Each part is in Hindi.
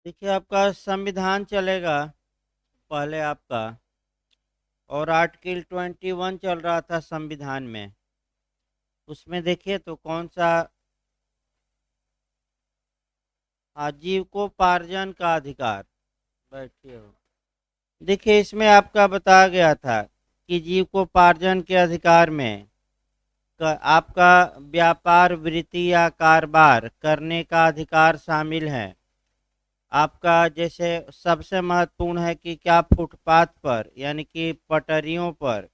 देखिए आपका संविधान चलेगा पहले आपका। और आर्टिकल 21 चल रहा था संविधान में। उसमें देखिए तो कौन सा आजीविकोपार्जन का अधिकार। बैठिए हो। देखिए इसमें आपका बताया गया था कि जीविकोपार्जन के अधिकार में आपका व्यापार वृत्ति या कारोबार करने का अधिकार शामिल है। आपका जैसे सबसे महत्वपूर्ण है कि क्या फुटपाथ पर यानी कि पटरियों पर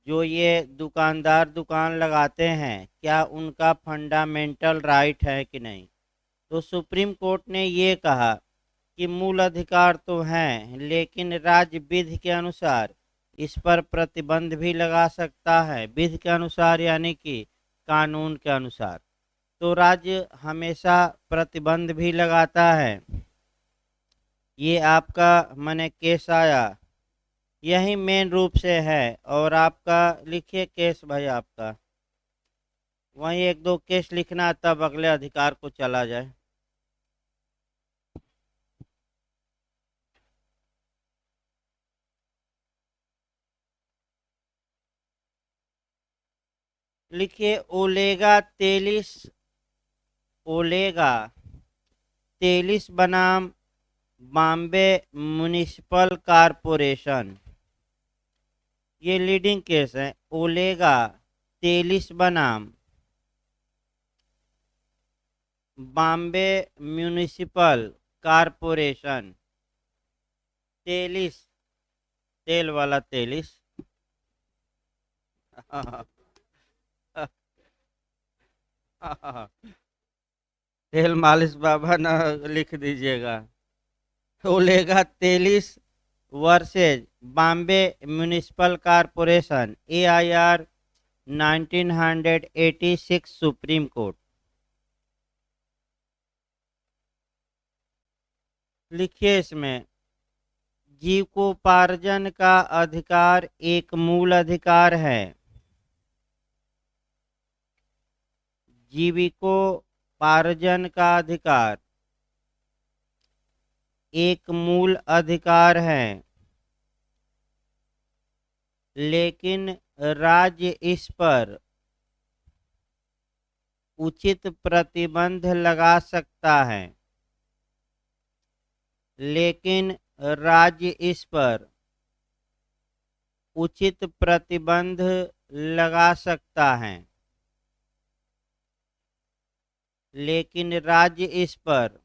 जो ये दुकानदार दुकान लगाते हैं क्या उनका फंडामेंटल राइट है कि नहीं। तो सुप्रीम कोर्ट ने ये कहा कि मूल अधिकार तो हैं लेकिन राज्य विधि के अनुसार इस पर प्रतिबंध भी लगा सकता है। विधि के अनुसार यानी कि कानून के अनुसार। तो राज्य हमेशा प्रतिबंध भी लगाता है। ये आपका मैंने केस आया यही मेन रूप से है। और आपका लिखिए केस भाई आपका वहीं एक दो केस लिखना तब अगले अधिकार को चला जाए। लिखिए ओलेगा 43 बनाम बॉम्बे म्युनिसिपल कारपोरेशन। ये लीडिंग केस है। ओलेगा 43 बनाम बॉम्बे म्युनिसिपल कारपोरेशन। 43 तेल वाला 43। तेल मालिश बाबा ना लिख दीजिएगा। ओलेगा 43 versus Bombay municipal corporation AIR 1986 supreme court. लिखिए इसमें जीविकोपार्जन का अधिकार एक मूल अधिकार है। जीविकोपार्जन का अधिकार एक मूल अधिकार है लेकिन राज्य इस पर उचित प्रतिबंध लगा सकता है। लेकिन राज्य इस पर उचित प्रतिबंध लगा सकता है। लेकिन राज्य इस पर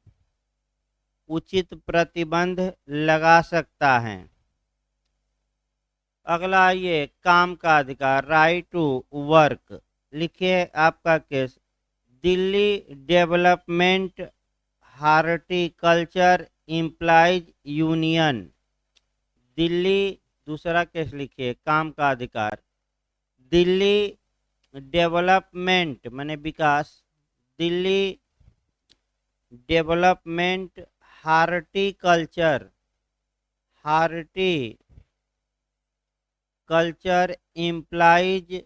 उचित प्रतिबंध लगा सकता है। अगला ये काम का अधिकार राइट टू वर्क। लिखिए आपका case Delhi development horticulture employees union. Delhi दूसरा केस लिखिए काम का अधिकार दिल्ली डेवलपमेंट माने विकास Delhi development horticulture horticulture employees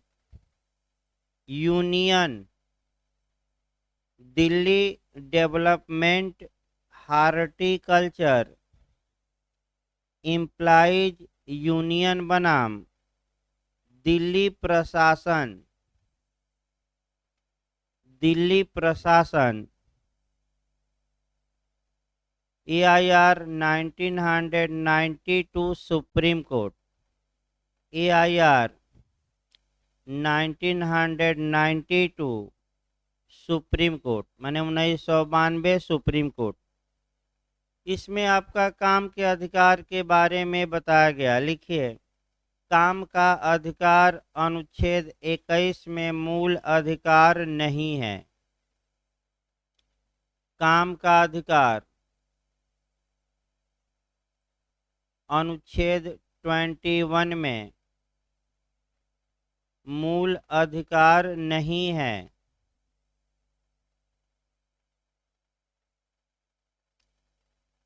union. Delhi development horticulture employees union बनाम दिल्ली प्रशासन AIR 1992 supreme court AIR 1992 supreme court माने 1992 सुप्रीम कोर्ट। इसमें आपका काम के अधिकार के बारे में बताया गया। लिखिए काम का अधिकार अनुच्छेद 21 में मूल अधिकार नहीं है। काम का अधिकार अनुच्छेद 21 में मूल अधिकार नहीं है।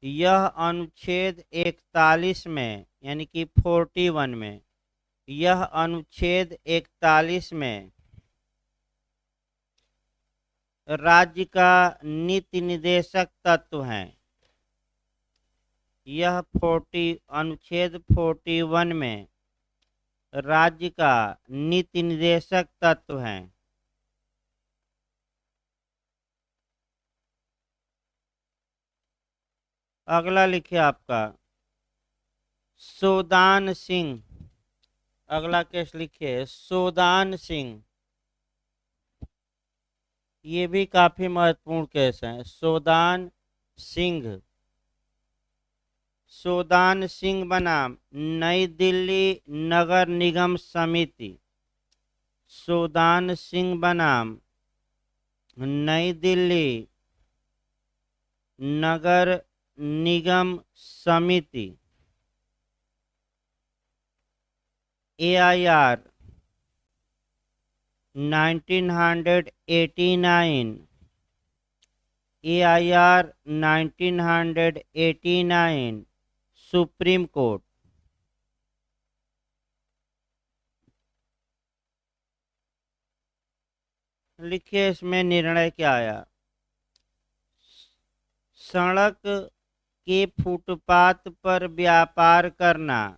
यह अनुच्छेद 41 में यानी कि 41 में यह अनुच्छेद 41 में राज्य का नीति निदेशक तत्व है। यह अनुच्छेद 41 में राज्य का नीति निर्देशक तत्व है। अगला लिखिए आपका सोदान सिंह। अगला केस लिखिए सोदान सिंह। ये भी काफी महत्वपूर्ण केस है। सोदान सिंह। सोदान सिंह बनाम नई दिल्ली नगर निगम समिति। सोदान सिंह बनाम नई दिल्ली नगर निगम समिति। AIR 1989। AIR 1989 supreme court. लिखिए इसमें निर्णय क्या आया। सड़क के फुटपाथ पर व्यापार करना।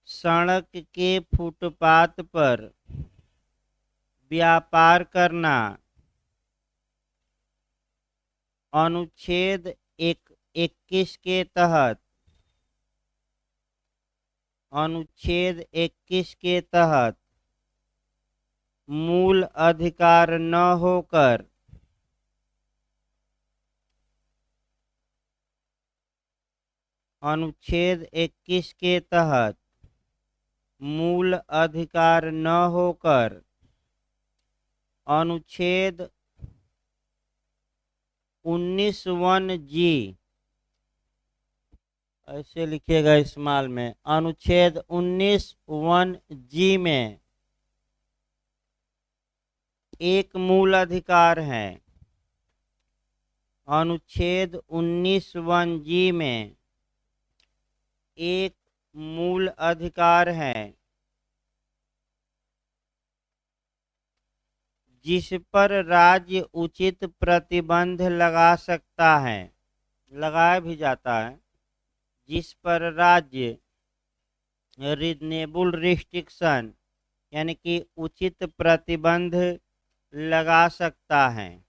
सड़क के फुटपाथ पर व्यापार करना अनुच्छेद 21 के तहत। अनुच्छेद 21 के तहत मूल अधिकार न होकर अनुच्छेद 21 के तहत मूल अधिकार न होकर अनुच्छेद 19(1)G। ऐसे लिखिएगा इस्तेमाल में। अनुच्छेद 19(1)G में एक मूल अधिकार है। अनुच्छेद 19(1)G में एक मूल अधिकार है जिस पर राज्य उचित प्रतिबंध लगा सकता है, लगाया भी जाता है, जिस पर राज्य रीजनेबल रिस्ट्रिक्शन यानी कि उचित प्रतिबंध लगा सकता है।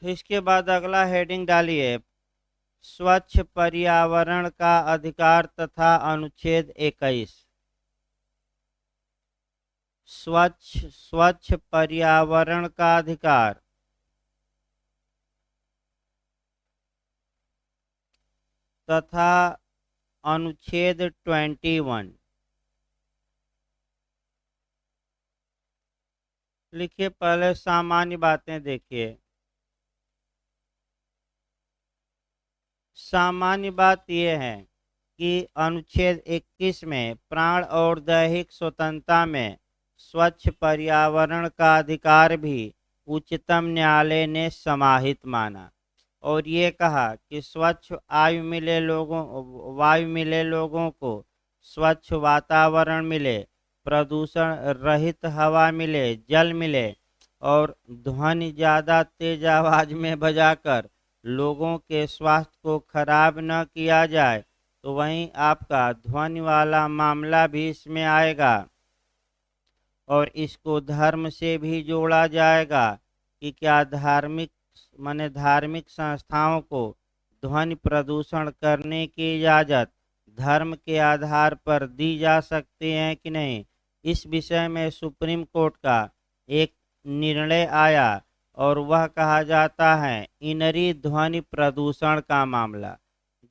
इसके बाद अगला हेडिंग डालिए स्वच्छ पर्यावरण का अधिकार तथा अनुच्छेद 21। स्वच्छ पर्यावरण का अधिकार तथा अनुच्छेद 21। लिखिए पहले सामान्य बातें देखिए। सामान्य बात यह है कि अनुच्छेद 21 में प्राण और दैहिक स्वतंत्रता में स्वच्छ पर्यावरण का अधिकार भी उच्चतम न्यायालय ने समाहित माना और ये कहा कि स्वच्छ वायु मिले लोगों को, स्वच्छ वातावरण मिले, प्रदूषण रहित हवा मिले, जल मिले और ध्वनि ज़्यादा तेज आवाज़ में बजाकर लोगों के स्वास्थ्य को खराब न किया जाए, तो वहीं आपका ध्वनि वाला मामला भी इसमें आएगा और इसको धर्म से भी जोड़ा जाएगा कि क्या धार्मिक संस्थाओं को ध्वनि प्रदूषण करने की इजाज़त धर्म के आधार पर दी जा सकती है कि नहीं। इस विषय में सुप्रीम कोर्ट का एक निर्णय आया और वह कहा जाता है इनरी ध्वनि प्रदूषण का मामला,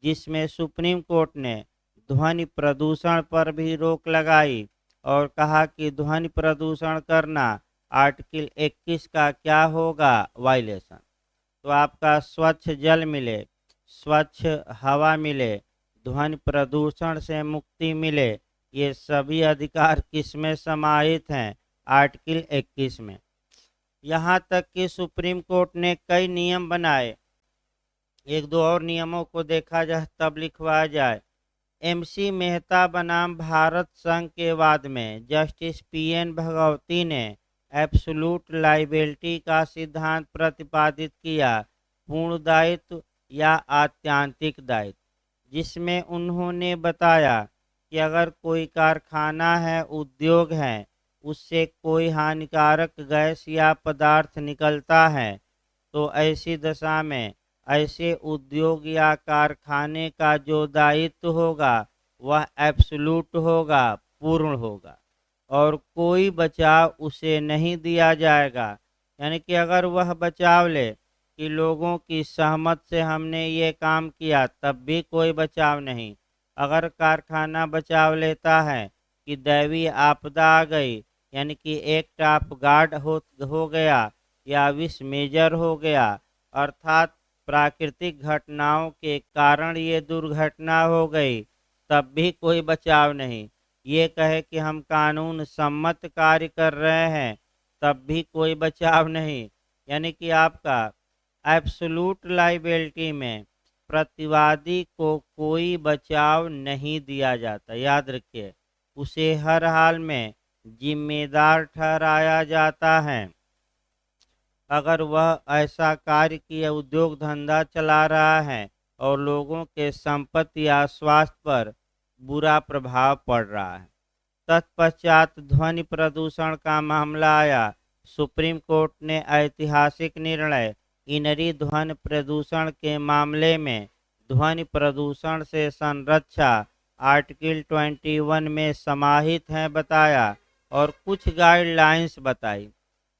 जिसमें सुप्रीम कोर्ट ने ध्वनि प्रदूषण पर भी रोक लगाई और कहा कि ध्वनि प्रदूषण करना आर्टिकल 21 का क्या होगा, वायलेशन। तो आपका स्वच्छ जल मिले, स्वच्छ हवा मिले, ध्वनि प्रदूषण से मुक्ति मिले, ये सभी अधिकार किसमें समाहित हैं, आर्टिकल 21 में। यहाँ तक कि सुप्रीम कोर्ट ने कई नियम बनाए, एक दो और नियमों को देखा जाए तब लिखवाया जाए। MC मेहता बनाम भारत संघ के वाद में जस्टिस PN भगवती ने एब्सोल्यूट लाइबिलिटी का सिद्धांत प्रतिपादित किया, पूर्ण दायित्व या आत्यांतिक दायित्व, जिसमें उन्होंने बताया कि अगर कोई कारखाना है, उद्योग है, उससे कोई हानिकारक गैस या पदार्थ निकलता है, तो ऐसी दशा में ऐसे उद्योग या कारखाने का जो दायित्व होगा वह एब्सोल्यूट होगा, पूर्ण होगा, और कोई बचाव उसे नहीं दिया जाएगा। यानी कि अगर वह बचाव ले कि लोगों की सहमत से हमने ये काम किया, तब भी कोई बचाव नहीं। अगर कारखाना बचाव लेता है कि दैवीय आपदा आ गई, यानी कि एक्ट ऑफ गॉड हो गया या विश मेजर हो गया, अर्थात प्राकृतिक घटनाओं के कारण ये दुर्घटना हो गई, तब भी कोई बचाव नहीं। ये कहे कि हम कानून सम्मत कार्य कर रहे हैं, तब भी कोई बचाव नहीं। यानी कि आपका एब्सोल्यूट लाइबिलिटी में प्रतिवादी को कोई बचाव नहीं दिया जाता। याद रखिए, उसे हर हाल में जिम्मेदार ठहराया जाता है। अगर वह ऐसा कार्य किया, उद्योग धंधा चला रहा है और लोगों के संपत्ति या स्वास्थ्य पर बुरा प्रभाव पड़ रहा है। तत्पश्चात ध्वनि प्रदूषण का मामला आया। सुप्रीम कोर्ट ने ऐतिहासिक निर्णय इनरी ध्वनि प्रदूषण के मामले में ध्वनि प्रदूषण से संरक्षा आर्टिकल 21 में समाहित है बताया और कुछ गाइडलाइंस बताई।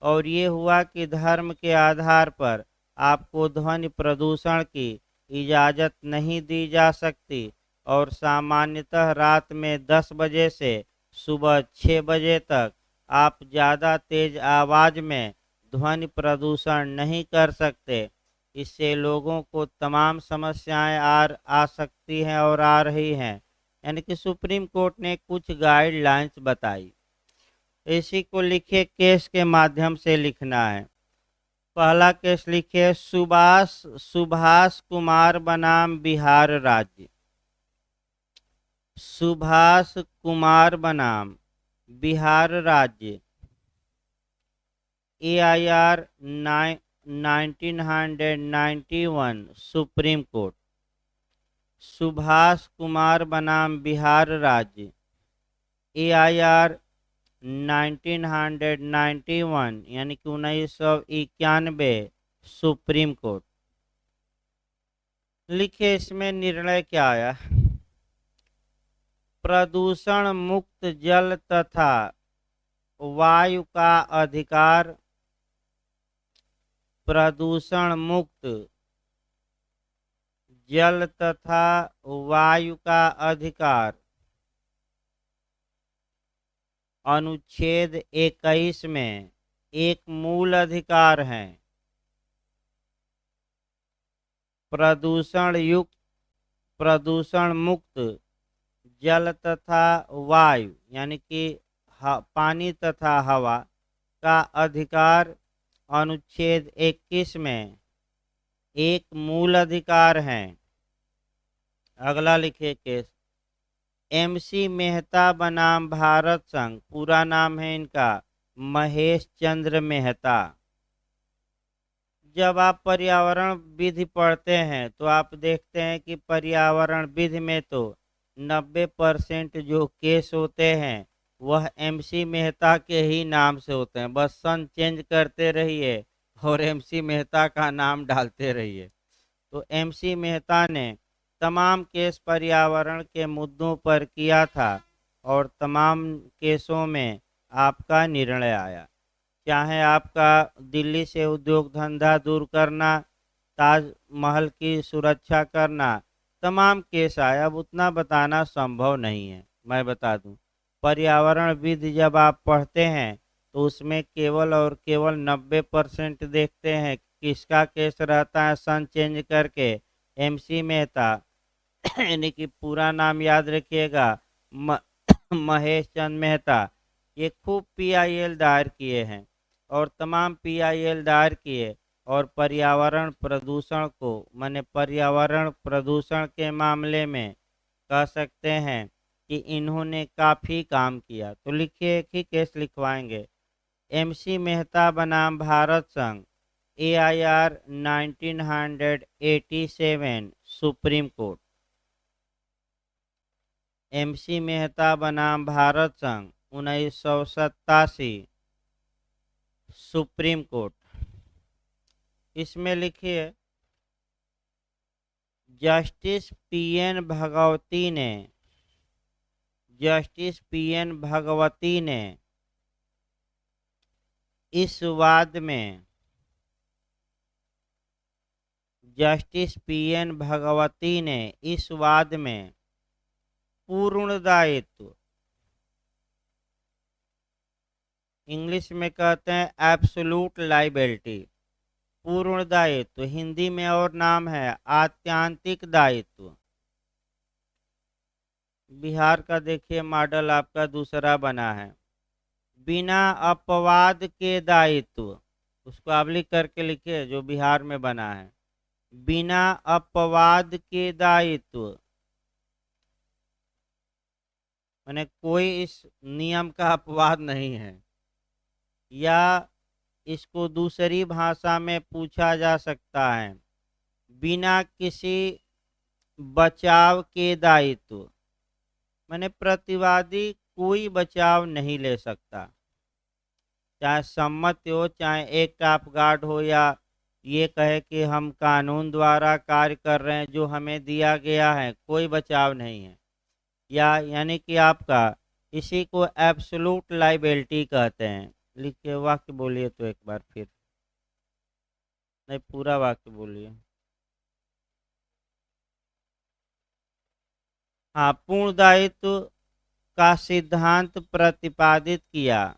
और ये हुआ कि धर्म के आधार पर आपको ध्वनि प्रदूषण की इजाज़त नहीं दी जा सकती और सामान्यतः रात में 10 बजे से सुबह 6 बजे तक आप ज़्यादा तेज आवाज़ में ध्वनि प्रदूषण नहीं कर सकते। इससे लोगों को तमाम समस्याएं आ सकती हैं और आ रही हैं। यानी कि सुप्रीम कोर्ट ने कुछ गाइडलाइंस बताई। इसी को लिखे केस के माध्यम से लिखना है। पहला केस लिखिए, सुभाष सुभाष कुमार बनाम बिहार राज्य। सुभाष कुमार बनाम बिहार राज्य, AIR 1991 supreme court. Subhash Kumar बनाम बिहार राज्य, AIR 1991 यानी कि 1991 सुप्रीम कोर्ट। लिखिए इसमें निर्णय क्या आया। प्रदूषण मुक्त जल तथा वायु का अधिकार, प्रदूषण मुक्त जल तथा वायु का अधिकार अनुच्छेद 21 में एक मूल अधिकार है। प्रदूषण मुक्त जल तथा वायु यानी कि पानी तथा हवा का अधिकार अनुच्छेद 21 में एक मूल अधिकार है। अगला लिखिए केस, MC मेहता बनाम भारत संघ। पूरा नाम है इनका महेश चंद्र मेहता। जब आप पर्यावरण विधि पढ़ते हैं तो आप देखते हैं कि पर्यावरण विधि में तो 90% जो केस होते हैं वह MC मेहता के ही नाम से होते हैं। बस सन चेंज करते रहिए और MC मेहता का नाम डालते रहिए। तो MC मेहता ने तमाम केस पर्यावरण के मुद्दों पर किया था और तमाम केसों में आपका निर्णय आया। चाहे आपका दिल्ली से उद्योग धंधा दूर करना, ताजमहल की सुरक्षा करना, तमाम केस आया। अब उतना बताना संभव नहीं है। मैं बता दूं, पर्यावरण विधि जब आप पढ़ते हैं तो उसमें केवल और केवल 90% देखते हैं किसका केस रहता है सन चेंज करके, MC मेहता यानी कि पूरा नाम याद रखिएगा महेश चंद्र मेहता। ये खूब PIL दायर किए हैं और तमाम PIL दायर किए और पर्यावरण प्रदूषण को, माने पर्यावरण प्रदूषण के मामले में कह सकते हैं कि इन्होंने काफ़ी काम किया। तो लिखिए, एक ही केस लिखवाएंगे। MC मेहता बनाम भारत संघ AIR 1987 supreme court. MC Mehta बनाम भारत संघ 1987 सुप्रीम कोर्ट। इसमें लिखिए जस्टिस PN भगवती ने इस वाद में पूर्ण दायित्व, इंग्लिश में कहते हैं एब्सोल्यूट लाइबिलिटी, पूर्ण दायित्व, हिंदी में और नाम है आत्यांतिक दायित्व। बिहार का देखिए मॉडल आपका दूसरा बना है, बिना अपवाद के दायित्व, उसको आप लिख करके लिखिए जो बिहार में बना है, बिना अपवाद के दायित्व, माने कोई इस नियम का अपवाद नहीं है। या इसको दूसरी भाषा में पूछा जा सकता है, बिना किसी बचाव के दायित्व, माने प्रतिवादी कोई बचाव नहीं ले सकता, चाहे सम्मति हो, चाहे एक्ट ऑफ गॉड हो, या ये कहे कि हम कानून द्वारा कार्य कर रहे हैं जो हमें दिया गया है, कोई बचाव नहीं है। या यानी कि आपका इसी को एब्सोल्यूट लाइबिलिटी कहते हैं। लिख के वाक्य बोलिए तो एक बार फिर, नहीं पूरा वाक्य बोलिए। हाँ, पूर्ण दायित्व का सिद्धांत प्रतिपादित किया,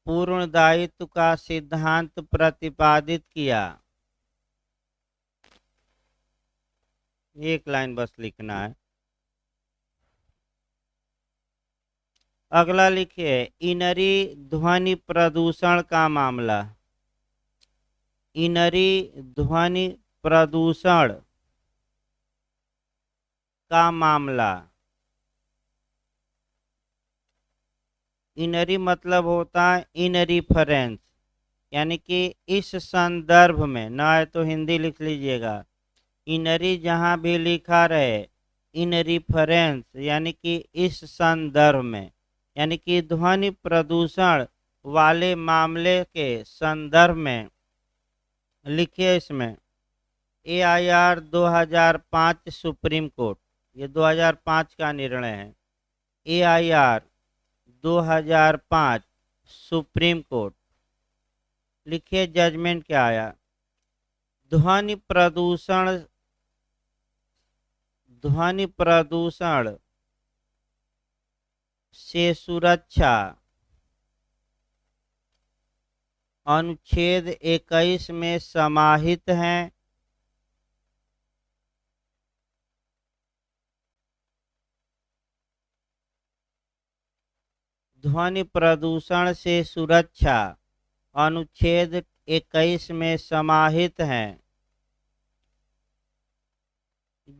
पूर्ण दायित्व का सिद्धांत प्रतिपादित किया। एक लाइन बस लिखना है। अगला लिखिए इनरी ध्वनि प्रदूषण का मामला, इनरी ध्वनि प्रदूषण का मामला। इनरी मतलब होता है इन रिफरेंस, यानी कि इस संदर्भ में, ना है तो हिंदी लिख लीजिएगा, इनरी जहाँ भी लिखा रहे, इन रिफरेंस यानी कि इस संदर्भ में, यानी कि ध्वनि प्रदूषण वाले मामले के संदर्भ में लिखिए। इसमें AIR 2005 सुप्रीम कोर्ट, ये 2005 का निर्णय है, AIR 2005 सुप्रीम कोर्ट। लिखिए जजमेंट क्या आया, ध्वनि प्रदूषण से सुरक्षा अनुच्छेद 21 में समाहित हैं। ध्वनि प्रदूषण से सुरक्षा अनुच्छेद 21 में समाहित हैं।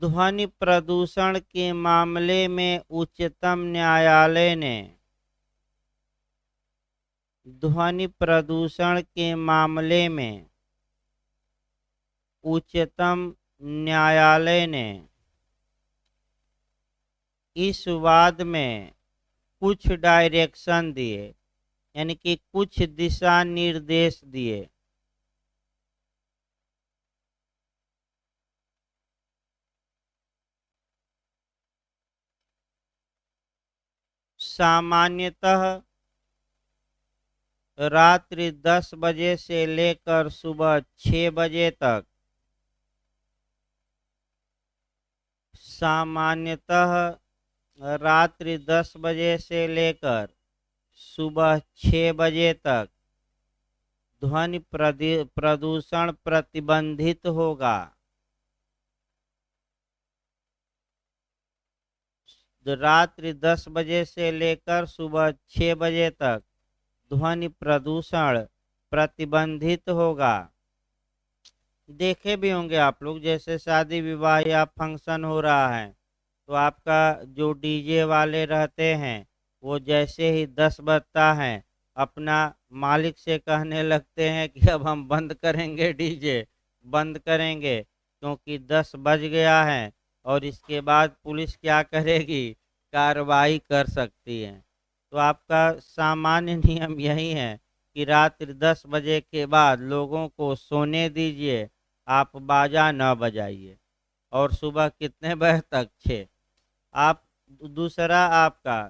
ध्वनि प्रदूषण के मामले में उच्चतम न्यायालय ने, ध्वनि प्रदूषण के मामले में उच्चतम न्यायालय ने इस वाद में कुछ डायरेक्शन दिए, यानी कि कुछ दिशा निर्देश दिए। सामान्यतः रात्रि 10 बजे से लेकर सुबह 6 बजे तक, सामान्यतः रात्रि 10 बजे से लेकर सुबह 6 बजे तक ध्वनि प्रदूषण प्रतिबंधित होगा। रात्रि 10 बजे से लेकर सुबह 6 बजे तक ध्वनि प्रदूषण प्रतिबंधित होगा। देखे भी होंगे आप लोग, जैसे शादी विवाह या फंक्शन हो रहा है तो आपका जो DJ वाले रहते हैं वो जैसे ही 10 बजता है अपना मालिक से कहने लगते हैं कि अब हम बंद करेंगे डीजे, बंद करेंगे, क्योंकि 10 बज गया है और इसके बाद पुलिस क्या करेगी, कार्रवाई कर सकती है। तो आपका सामान्य नियम यही है कि रात्रि 10 बजे के बाद लोगों को सोने दीजिए, आप बाजा न बजाइए। और सुबह कितने बजे तक, 6। आप दूसरा आपका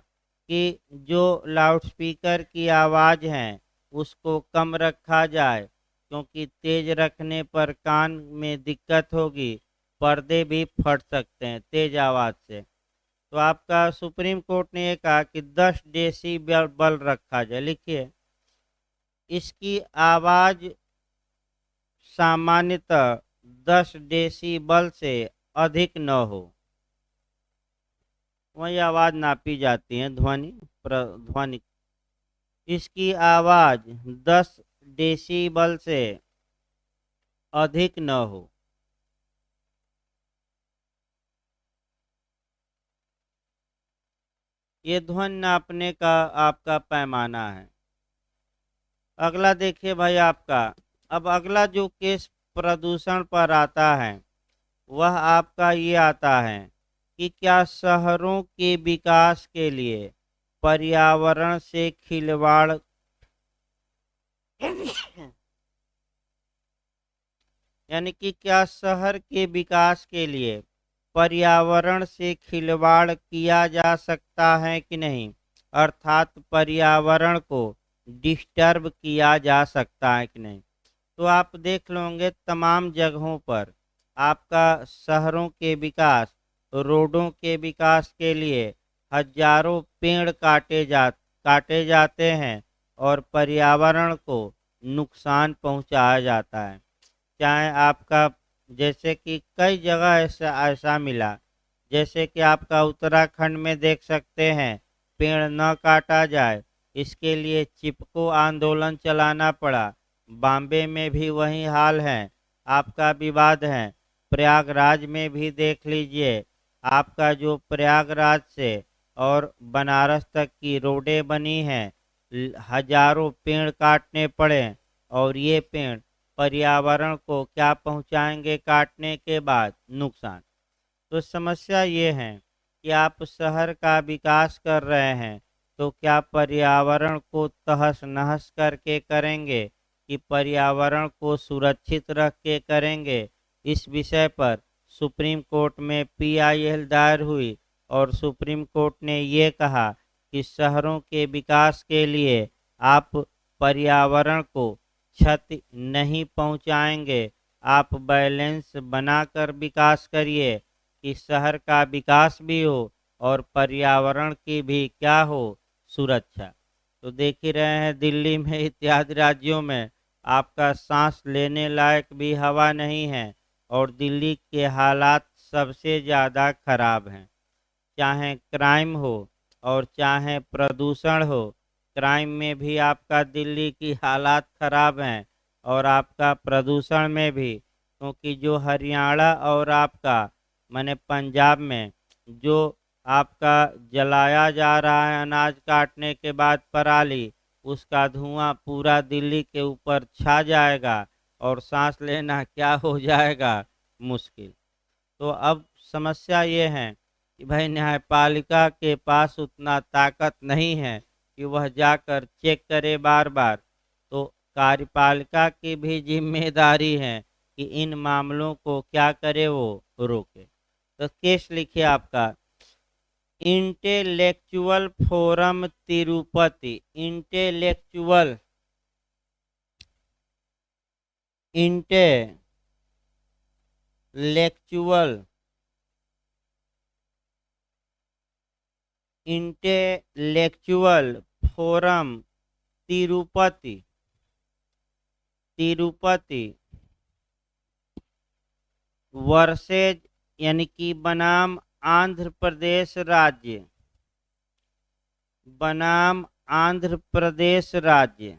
कि जो लाउडस्पीकर की आवाज़ है उसको कम रखा जाए, क्योंकि तेज रखने पर कान में दिक्कत होगी, पर्दे भी फट सकते हैं तेज आवाज़ से। तो आपका सुप्रीम कोर्ट ने ये कहा कि 10 डेसिबल बल रखा जाए। लिखिए, इसकी आवाज़ सामान्यतः 10 डेसिबल से अधिक न हो। वही आवाज़ नापी जाती है, ध्वनि। इसकी आवाज़ 10 डेसिबल से अधिक न हो। ये ध्वनि नापने का आपका पैमाना है। अगला देखिए भाई आपका, अब अगला जो केस प्रदूषण पर आता है वह आपका ये आता है कि क्या शहरों के विकास के लिए पर्यावरण से खिलवाड़ यानी कि क्या शहर के विकास के लिए पर्यावरण से खिलवाड़ किया जा सकता है कि नहीं, अर्थात पर्यावरण को डिस्टर्ब किया जा सकता है कि नहीं। तो आप देख लोगे तमाम जगहों पर आपका शहरों के विकास, रोडों के विकास के लिए हजारों पेड़ काटे जाते हैं और पर्यावरण को नुकसान पहुंचाया जाता है। चाहे आपका, जैसे कि कई जगह ऐसा ऐसा मिला, जैसे कि आपका उत्तराखंड में देख सकते हैं, पेड़ न काटा जाए इसके लिए चिपको आंदोलन चलाना पड़ा। बॉम्बे में भी वही हाल है, आपका विवाद है। प्रयागराज में भी देख लीजिए, आपका जो प्रयागराज से और बनारस तक की रोडें बनी हैं, हजारों पेड़ काटने पड़े और ये पेड़ पर्यावरण को क्या पहुंचाएंगे काटने के बाद, नुकसान। तो समस्या ये है कि आप शहर का विकास कर रहे हैं तो क्या पर्यावरण को तहस नहस करके करेंगे कि पर्यावरण को सुरक्षित रख के करेंगे। इस विषय पर सुप्रीम कोर्ट में पीआईएल दायर हुई और सुप्रीम कोर्ट ने ये कहा कि शहरों के विकास के लिए आप पर्यावरण को क्षति नहीं पहुंचाएंगे, आप बैलेंस बनाकर विकास करिए कि शहर का विकास भी हो और पर्यावरण की भी क्या हो, सुरक्षा। तो देख ही रहे हैं दिल्ली में इत्यादि राज्यों में आपका सांस लेने लायक भी हवा नहीं है और दिल्ली के हालात सबसे ज़्यादा खराब हैं। चाहे क्राइम हो और चाहे प्रदूषण हो, क्राइम में भी आपका दिल्ली की हालात खराब हैं और आपका प्रदूषण में भी, क्योंकि जो हरियाणा और आपका माने पंजाब में जो आपका जलाया जा रहा है अनाज काटने के बाद पराली, उसका धुआं पूरा दिल्ली के ऊपर छा जाएगा और सांस लेना क्या हो जाएगा, मुश्किल। तो अब समस्या ये है कि भाई न्यायपालिका के पास उतना ताकत नहीं है कि वह जाकर चेक करे बार बार। तो कार्यपालिका की भी जिम्मेदारी है कि इन मामलों को क्या करे, वो रोके। तो केस लिखिए आपका, intellectual forum Tirupati, intellectual intellectual forum Tirupati, Tirupati versus, यानी कि बनाम आंध्र प्रदेश राज्य, बनाम आंध्र प्रदेश राज्य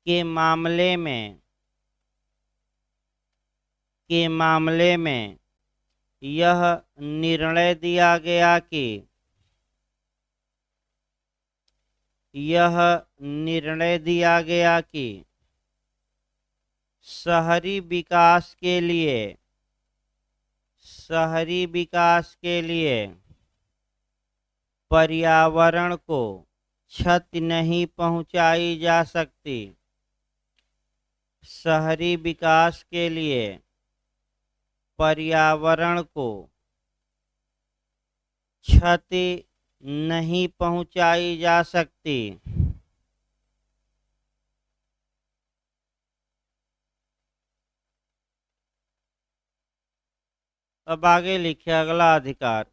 के मामले में यह निर्णय दिया गया कि यह निर्णय दिया गया कि शहरी विकास के लिए पर्यावरण को क्षति नहीं पहुंचाई जा सकती। शहरी विकास के लिए पर्यावरण को क्षति नहीं पहुंचाई जा सकती। अब आगे लिखिए अगला अधिकार।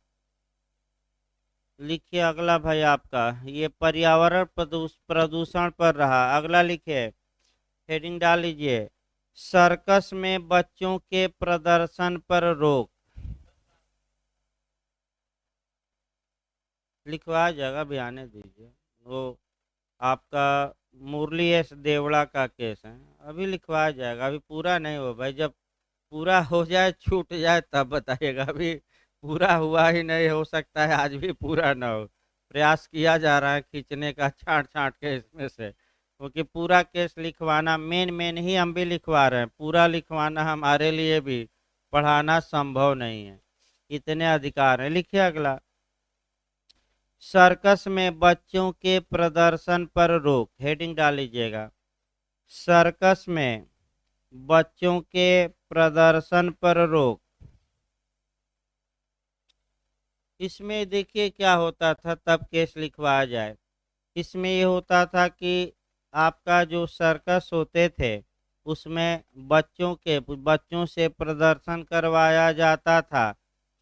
लिखिए अगला भाई आपका ये पर्यावरण प्रदूषण पर रहा। अगला लिखिए, हेडिंग डाल लीजिए, सर्कस में बच्चों के प्रदर्शन पर रोक। लिखवा जाएगा, भी आने दीजिए। वो आपका मुरली एस देवड़ा का केस है, अभी लिखवा जाएगा, अभी पूरा नहीं हो भाई। जब पूरा हो जाए, छूट जाए, तब बताइएगा। अभी पूरा हुआ ही नहीं, हो सकता है आज भी पूरा ना हो। प्रयास किया जा रहा है खींचने का, छांट छांट के इसमें से, क्योंकि पूरा केस लिखवाना मेन मेन ही हम भी लिखवा रहे हैं। पूरा लिखवाना हमारे लिए भी पढ़ाना संभव नहीं है, इतने अधिकार हैं। लिखिए अगला, सर्कस में बच्चों के प्रदर्शन पर रोक। हेडिंग डाल लीजिएगा, सर्कस में बच्चों के प्रदर्शन पर रोक। इसमें देखिए क्या होता था, तब केस लिखवाया जाए। इसमें ये होता था कि आपका जो सर्कस होते थे उसमें बच्चों से प्रदर्शन करवाया जाता था,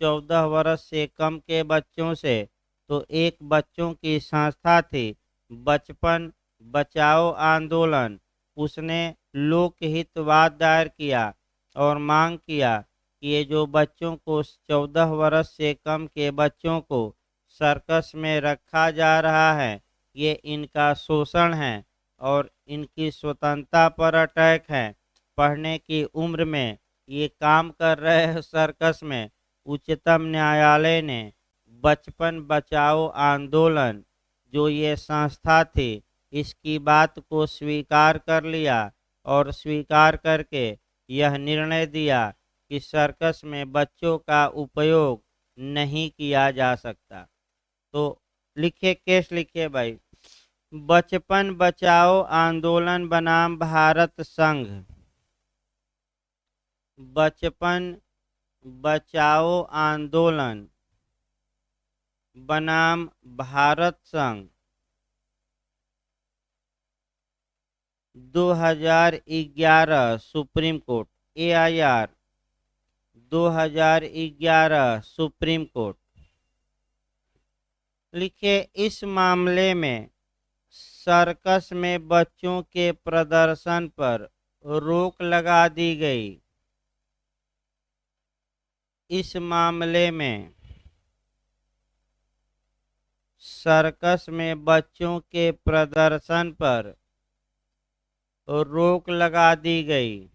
14 वर्ष से कम के बच्चों से। तो एक बच्चों की संस्था थी बचपन बचाओ आंदोलन, उसने लोकहितवाद दायर किया और मांग किया कि ये जो बच्चों को 14 वर्ष से कम के बच्चों को सर्कस में रखा जा रहा है, ये इनका शोषण है और इनकी स्वतंत्रता पर अटैक है। पढ़ने की उम्र में ये काम कर रहे हैं सर्कस में। उच्चतम न्यायालय ने बचपन बचाओ आंदोलन जो ये संस्था थी, इसकी बात को स्वीकार कर लिया और स्वीकार करके यह निर्णय दिया कि सर्कस में बच्चों का उपयोग नहीं किया जा सकता। तो लिखिए केस, लिखिए भाई, बचपन बचाओ आंदोलन बनाम भारत संघ। बचपन बचाओ आंदोलन बनाम भारत संघ 2011 supreme court, AIR 2011 supreme court. लिखिए, इस मामले में सर्कस में बच्चों के प्रदर्शन पर रोक लगा दी गई। इस मामले में सर्कस में बच्चों के प्रदर्शन पर रोक लगा दी गई।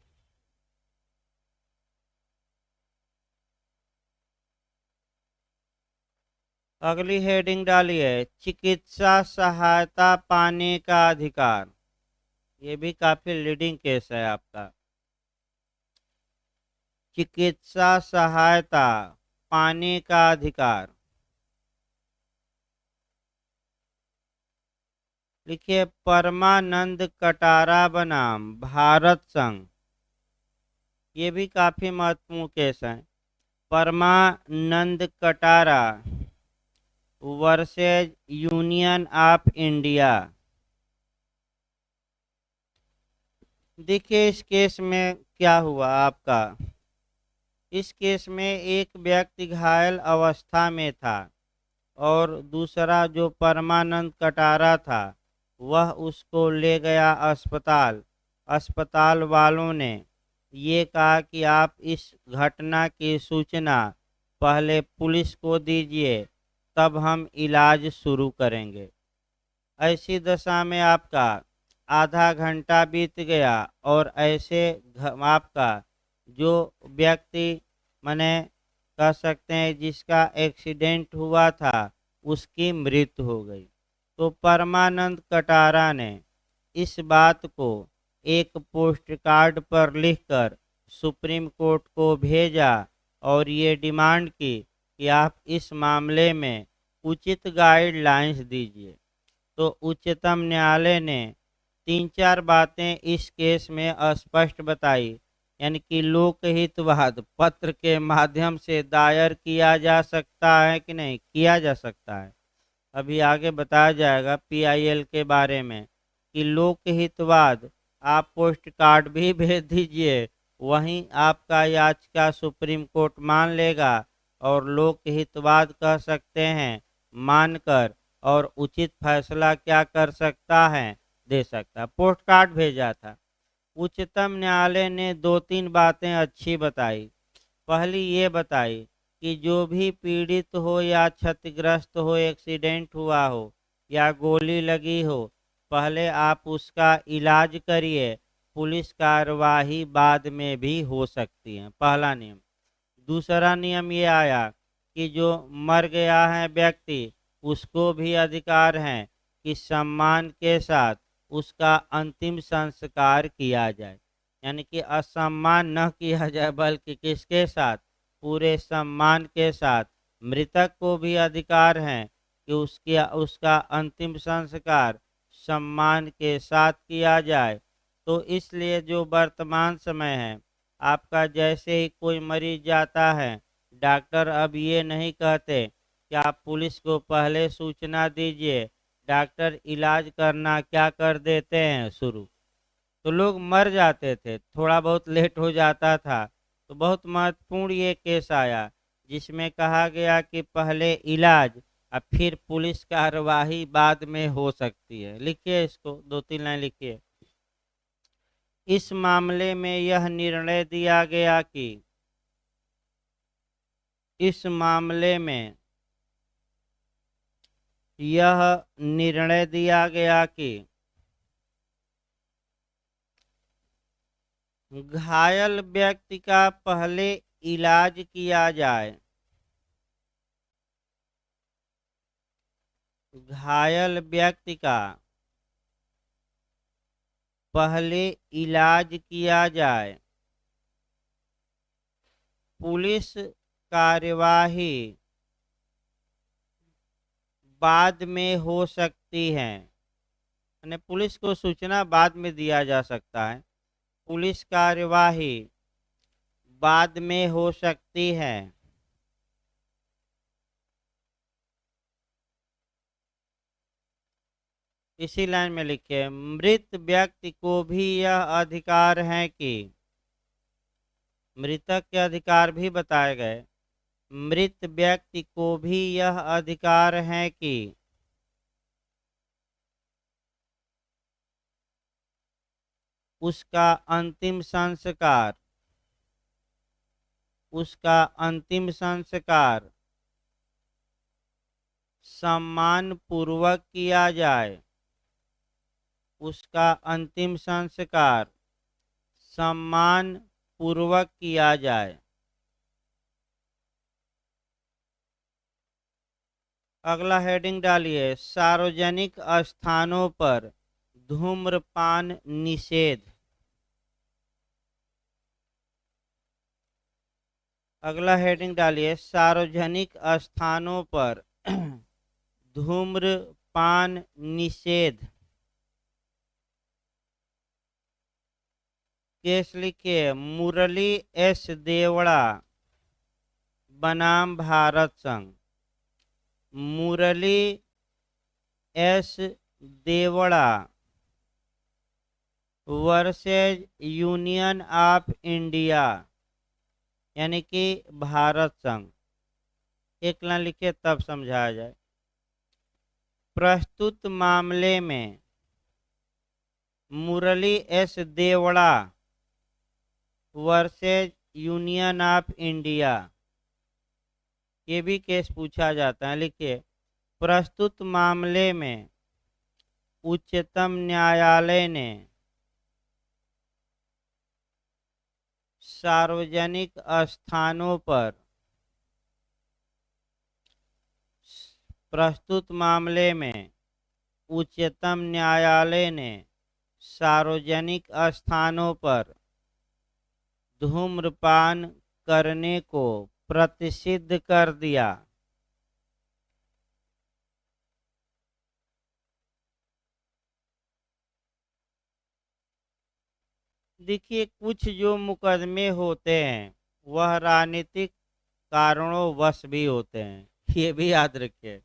अगली हेडिंग डालिए, चिकित्सा सहायता पाने का अधिकार। ये भी काफी लीडिंग केस है आपका। चिकित्सा सहायता पाने का अधिकार। लिखिए, परमानंद कटारा बनाम भारत संघ। ये भी काफी महत्वपूर्ण केस है। Parmanand Katara versus union of India. देखिए इस केस में क्या हुआ आपका। इस केस में एक व्यक्ति घायल अवस्था में था और दूसरा जो परमानंद कटारा था वह उसको ले गया अस्पताल। अस्पताल वालों ने ये कहा कि आप इस घटना की सूचना पहले पुलिस को दीजिए, तब हम इलाज शुरू करेंगे। ऐसी दशा में आपका आधा घंटा बीत गया और ऐसे आपका जो व्यक्ति माने कह सकते हैं जिसका एक्सीडेंट हुआ था उसकी मृत्यु हो गई। तो परमानंद कटारा ने इस बात को एक पोस्ट कार्ड पर लिखकर सुप्रीम कोर्ट को भेजा और ये डिमांड की कि आप इस मामले में उचित गाइडलाइंस दीजिए। तो उच्चतम न्यायालय ने तीन चार बातें इस केस में स्पष्ट बताई, यानी कि लोकहितवाद पत्र के माध्यम से दायर किया जा सकता है कि नहीं किया जा सकता है। अभी आगे बताया जाएगा पीआईएल के बारे में कि लोकहितवाद आप पोस्ट कार्ड भी भेज दीजिए, वहीं आपका याचिका सुप्रीम कोर्ट मान लेगा और लोकहितवाद कह सकते हैं मानकर और उचित फैसला क्या कर सकता है दे सकता है। पोस्ट कार्ड भेजा था। उच्चतम न्यायालय ने दो तीन बातें अच्छी बताई। पहली ये बताई कि जो भी पीड़ित हो या क्षतिग्रस्त हो, एक्सीडेंट हुआ हो या गोली लगी हो, पहले आप उसका इलाज करिए, पुलिस कार्यवाही बाद में भी हो सकती है। पहला नियम। दूसरा नियम ये आया कि जो मर गया है व्यक्ति उसको भी अधिकार है कि सम्मान के साथ उसका अंतिम संस्कार किया जाए, यानी कि असम्मान न किया जाए बल्कि किसके साथ पूरे सम्मान के साथ। मृतक को भी अधिकार है कि उसका अंतिम संस्कार सम्मान के साथ किया जाए। तो इसलिए जो वर्तमान समय है आपका, जैसे ही कोई मरीज जाता है डॉक्टर अब ये नहीं कहते कि आप पुलिस को पहले सूचना दीजिए, डॉक्टर इलाज करना क्या कर देते हैं शुरू। तो लोग मर जाते थे, थोड़ा बहुत लेट हो जाता था। तो बहुत महत्वपूर्ण ये केस आया जिसमें कहा गया कि पहले इलाज और फिर पुलिस कार्यवाही बाद में हो सकती है। लिखिए इसको, दो तीन लाइन लिखिए। इस मामले में यह निर्णय दिया गया कि इस मामले में यह निर्णय दिया गया कि घायल व्यक्ति का पहले इलाज किया जाए। घायल व्यक्ति का पहले इलाज किया जाए। पुलिस कार्यवाही बाद में हो सकती है, यानी पुलिस को सूचना बाद में दिया जा सकता है। पुलिस कार्यवाही बाद में हो सकती है। इसी लाइन में लिखिए, मृत व्यक्ति को भी यह अधिकार है कि, मृतक के अधिकार भी बताए गए, मृत व्यक्ति को भी यह अधिकार है कि उसका अंतिम संस्कार सम्मान पूर्वक किया जाए। उसका अंतिम संस्कार सम्मान पूर्वक किया जाए। अगला हेडिंग डालिए, सार्वजनिक स्थानों पर धूम्रपान निषेध। अगला हेडिंग डालिए, सार्वजनिक स्थानों पर धूम्रपान निषेध। केस लिखिए, मुरली एस देवड़ा बनाम भारत संघ। Murli S Deora versus union of India, यानी कि भारत संघ। एक लाइन लिखिए तब समझाया जाए। प्रस्तुत मामले में Murli S Deora versus union of India, ये भी केस पूछा जाता है। लिखिए, प्रस्तुत मामले में उच्चतम न्यायालय ने सार्वजनिक स्थानों पर प्रस्तुत मामले में उच्चतम न्यायालय ने सार्वजनिक स्थानों पर धूम्रपान करने को प्रतिषिद्ध कर दिया। देखिए, कुछ जो मुकदमे होते हैं वह राजनीतिक कारणों वश भी होते हैं, ये भी याद रखिए।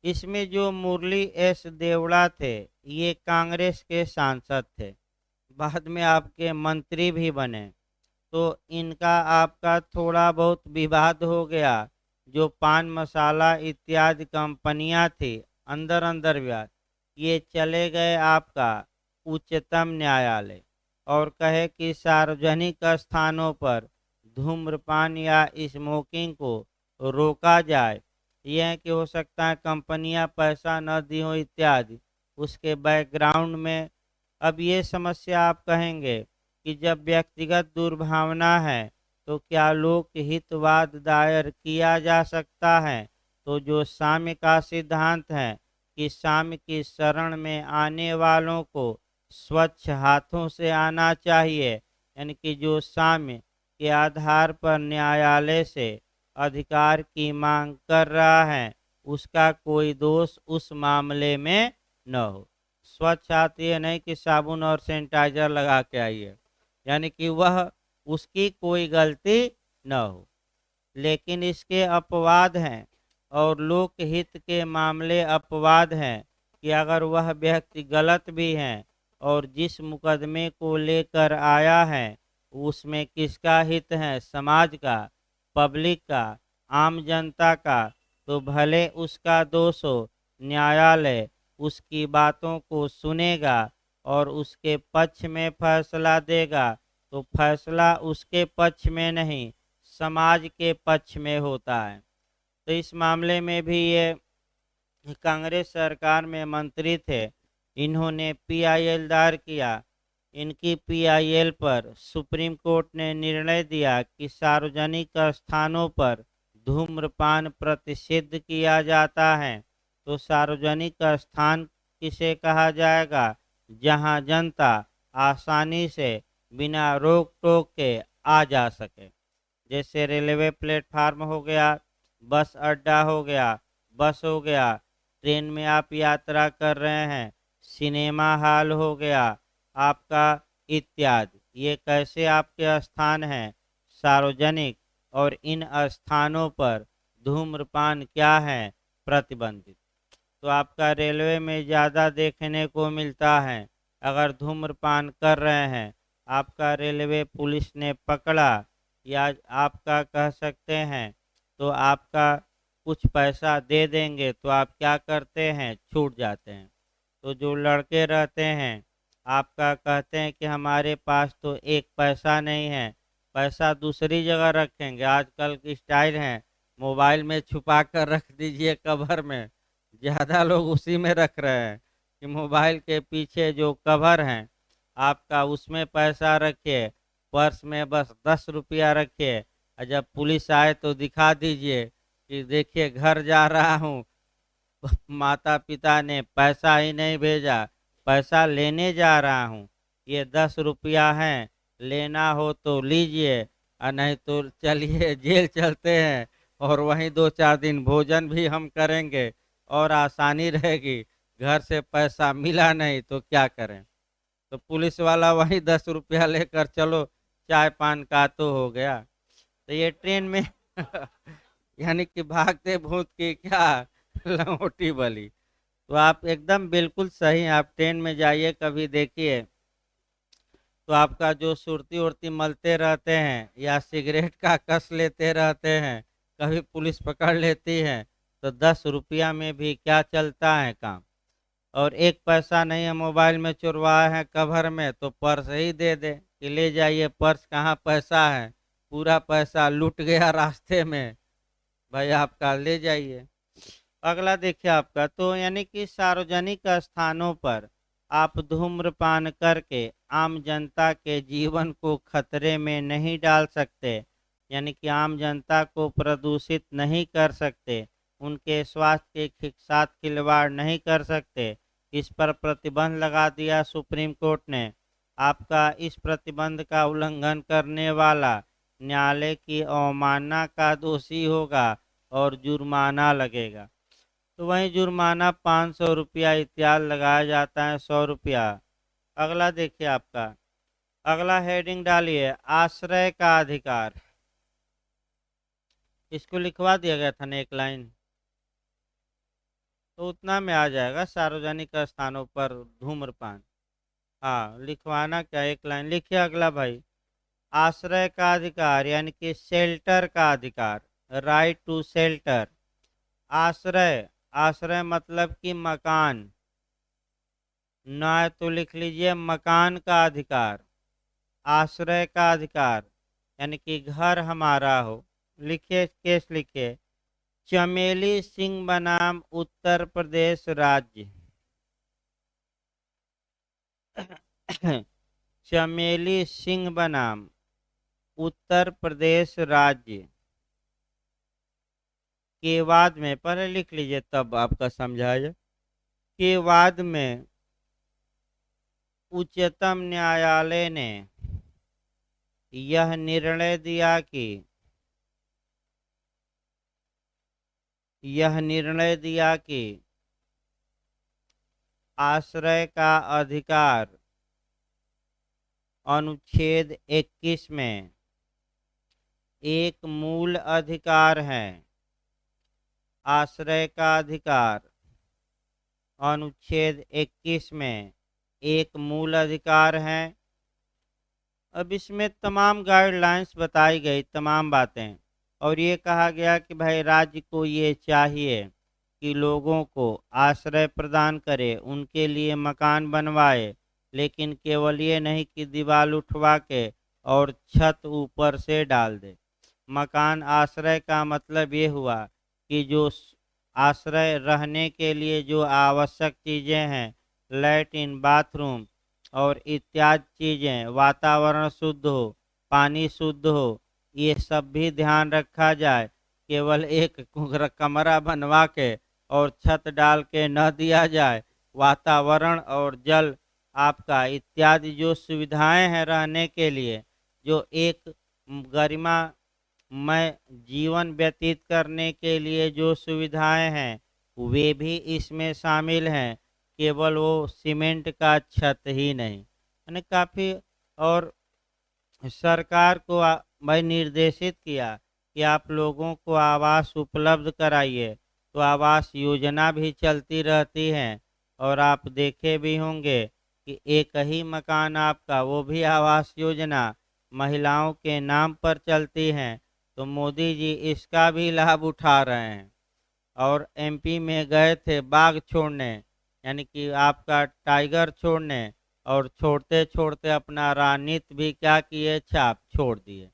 इसमें जो मुरली एस देवड़ा थे, ये कांग्रेस के सांसद थे, बाद में आपके मंत्री भी बने, तो इनका आपका थोड़ा बहुत विवाद हो गया। जो पान मसाला इत्यादि कंपनियां थी, अंदर अंदर विवाद, ये चले गए आपका उच्चतम न्यायालय और कहे कि सार्वजनिक स्थानों पर धूम्रपान या स्मोकिंग को रोका जाए। यह कि हो सकता है कंपनियां पैसा न दी हो इत्यादि, उसके बैकग्राउंड में। अब ये समस्या आप कहेंगे कि जब व्यक्तिगत दुर्भावना है तो क्या लोकहितवाद दायर किया जा सकता है? तो जो साम्य का सिद्धांत है कि साम्य की शरण में आने वालों को स्वच्छ हाथों से आना चाहिए, यानी कि जो साम्य के आधार पर न्यायालय से अधिकार की मांग कर रहा है, उसका कोई दोष उस मामले में न हो। स्वच्छ हाथ ये नहीं कि साबुन और सैनिटाइजर लगा के आइए, यानी कि वह उसकी कोई गलती न हो। लेकिन इसके अपवाद हैं और लोकहित के मामले अपवाद हैं कि अगर वह व्यक्ति गलत भी है और जिस मुकदमे को लेकर आया है उसमें किसका हित है, समाज का, पब्लिक का, आम जनता का, तो भले उसका दोष हो, न्यायालय उसकी बातों को सुनेगा और उसके पक्ष में फैसला देगा। तो फैसला उसके पक्ष में नहीं, समाज के पक्ष में होता है। तो इस मामले में भी ये कांग्रेस सरकार में मंत्री थे, इन्होंने पीआईएल दायर किया। इनकी पीआईएल पर सुप्रीम कोर्ट ने निर्णय दिया कि सार्वजनिक स्थानों पर धूम्रपान प्रतिषिद्ध किया जाता है। तो सार्वजनिक स्थान किसे कहा जाएगा? जहां जनता आसानी से बिना रोक टोक के आ जा सके, जैसे रेलवे प्लेटफार्म हो गया, बस अड्डा हो गया, बस हो गया, ट्रेन में आप यात्रा कर रहे हैं, सिनेमा हॉल हो गया आपका, इत्यादि। ये कैसे आपके स्थान हैं? सार्वजनिक। और इन स्थानों पर धूम्रपान क्या है? प्रतिबंधित। तो आपका रेलवे में ज़्यादा देखने को मिलता है। अगर धूम्रपान कर रहे हैं, आपका रेलवे पुलिस ने पकड़ा या आपका कह सकते हैं तो आपका कुछ पैसा दे देंगे, तो आप क्या करते हैं? छूट जाते हैं। तो जो लड़के रहते हैं आपका कहते हैं कि हमारे पास तो एक पैसा नहीं है, पैसा दूसरी जगह रखेंगे। आजकल की स्टाइल है, मोबाइल में छुपा कर रख दीजिए कवर में। ज़्यादा लोग उसी में रख रहे हैं कि मोबाइल के पीछे जो कवर हैं आपका, उसमें पैसा रखिए, पर्स में बस 10 रुपया रखिए, और जब पुलिस आए तो दिखा दीजिए कि देखिए घर जा रहा हूँ, माता पिता ने पैसा ही नहीं भेजा, पैसा लेने जा रहा हूँ, ये 10 रुपया है, लेना हो तो लीजिए और नहीं तो चलिए जेल चलते हैं और वहीं 2-4 दिन भोजन भी हम करेंगे और आसानी रहेगी। घर से पैसा मिला नहीं तो क्या करें? तो पुलिस वाला वहीं 10 रुपया लेकर चलो, चाय पान का तो हो गया। तो ये ट्रेन में यानी कि भागते भूत की क्या लंगोटी बली। तो आप एकदम बिल्कुल सही हैं। आप ट्रेन में जाइए कभी, देखिए तो आपका जो सुर्ती उर्ती मलते रहते हैं या सिगरेट का कस लेते रहते हैं, कभी पुलिस पकड़ लेती है तो 10 रुपया में भी क्या चलता है काम। और एक पैसा नहीं है, मोबाइल में चुरवाए हैं कवर में, तो पर्स ही दे दे कि ले जाइए, पर्स कहाँ पैसा है, पूरा पैसा लूट गया रास्ते में, भाई आपका ले जाइए। अगला देखिए आपका, तो यानी कि सार्वजनिक स्थानों पर आप धूम्रपान करके आम जनता के जीवन को खतरे में नहीं डाल सकते, यानी कि आम जनता को प्रदूषित नहीं कर सकते। उनके स्वास्थ्य के साथ खिलवाड़ नहीं कर सकते। इस पर प्रतिबंध लगा दिया सुप्रीम कोर्ट ने। आपका इस प्रतिबंध का उल्लंघन करने वाला न्यायालय की अवमानना का दोषी होगा और जुर्माना लगेगा। तो वहीं जुर्माना 500 रुपया इत्यादि लगाया जाता है, 100 रुपया। अगला देखिए आपका, अगला हेडिंग डालिए आश्रय का अधिकार। इसको लिखवा दिया गया था ना एक लाइन, तो उतना में आ जाएगा, सार्वजनिक स्थानों पर धूम्रपान। हाँ, लिखवाना क्या, एक लाइन लिखिए। अगला भाई, आश्रय का अधिकार यानी कि शेल्टर का अधिकार, राइट टू शेल्टर। आश्रय, आश्रय मतलब कि मकान, ना तो लिख लीजिए मकान का अधिकार। आश्रय का अधिकार यानी कि घर हमारा हो। लिखिए, केस लिखिए, चमेली सिंह बनाम उत्तर प्रदेश राज्य। चमेली सिंह बनाम उत्तर प्रदेश राज्य के बाद में, पहले लिख लीजिए तब आपका समझाया, के बाद में उच्चतम न्यायालय ने यह निर्णय दिया कि आश्रय का अधिकार अनुच्छेद 21 में एक मूल अधिकार है। आश्रय का अधिकार अनुच्छेद 21 में एक मूल अधिकार है। अब इसमें तमाम गाइडलाइंस बताई गई, तमाम बातें, और ये कहा गया कि भाई राज्य को ये चाहिए कि लोगों को आश्रय प्रदान करे, उनके लिए मकान बनवाए, लेकिन केवल ये नहीं कि दीवार उठवा के और छत ऊपर से डाल दे। मकान आश्रय का मतलब ये हुआ कि जो आश्रय रहने के लिए जो आवश्यक चीज़ें हैं, लैट्रिन, बाथरूम और इत्यादि चीज़ें, वातावरण शुद्ध हो, पानी शुद्ध हो, ये सब भी ध्यान रखा जाए। केवल एक कमरा बनवा के और छत डाल के न दिया जाए। वातावरण और जल आपका इत्यादि जो सुविधाएं हैं रहने के लिए, जो एक गरिमा मैं जीवन व्यतीत करने के लिए जो सुविधाएं हैं, वे भी इसमें शामिल हैं। केवल वो सीमेंट का छत ही नहीं, यानी काफ़ी। और सरकार को मैं निर्देशित किया कि आप लोगों को आवास उपलब्ध कराइए। तो आवास योजना भी चलती रहती है, और आप देखे भी होंगे कि एक ही मकान आपका, वो भी आवास योजना महिलाओं के नाम पर चलती हैं। तो मोदी जी इसका भी लाभ उठा रहे हैं। और एमपी में गए थे बाघ छोड़ने, यानी कि आपका टाइगर छोड़ने, और छोड़ते छोड़ते अपना राजनीति भी क्या किए, छाप छोड़ दिए।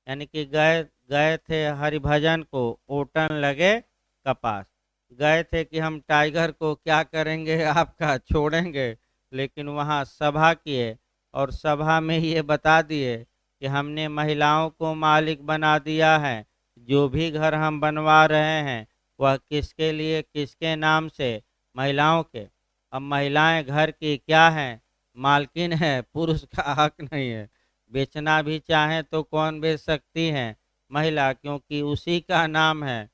यानी कि गए गए थे हरिभजन को ओटन लगे कपास। गए थे कि हम टाइगर को क्या करेंगे, आपका छोड़ेंगे, लेकिन वहाँ सभा किए और सभा में ये बता दिए कि हमने महिलाओं को मालिक बना दिया है। जो भी घर हम बनवा रहे हैं वह किसके लिए, किसके नाम से, महिलाओं के। अब महिलाएं घर की क्या हैं, मालकिन है, पुरुष का हक नहीं है। बेचना भी चाहें तो कौन बेच सकती हैं, महिला, क्योंकि उसी का नाम है।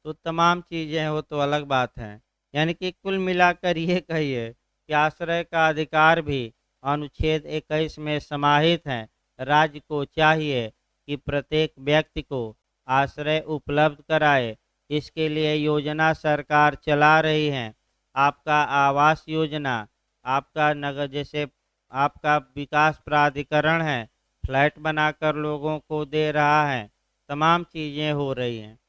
तो तमाम चीज़ें हो तो अलग बात है। यानी कि कुल मिलाकर ये कहिए कि आश्रय का अधिकार भी अनुच्छेद 21 में समाहित है। राज्य को चाहिए कि प्रत्येक व्यक्ति को आश्रय उपलब्ध कराए। इसके लिए योजना सरकार चला रही है। आपका आवास योजना, आपका नगर, जैसे आपका विकास प्राधिकरण है, फ्लैट बनाकर लोगों को दे रहा है। तमाम चीज़ें हो रही हैं।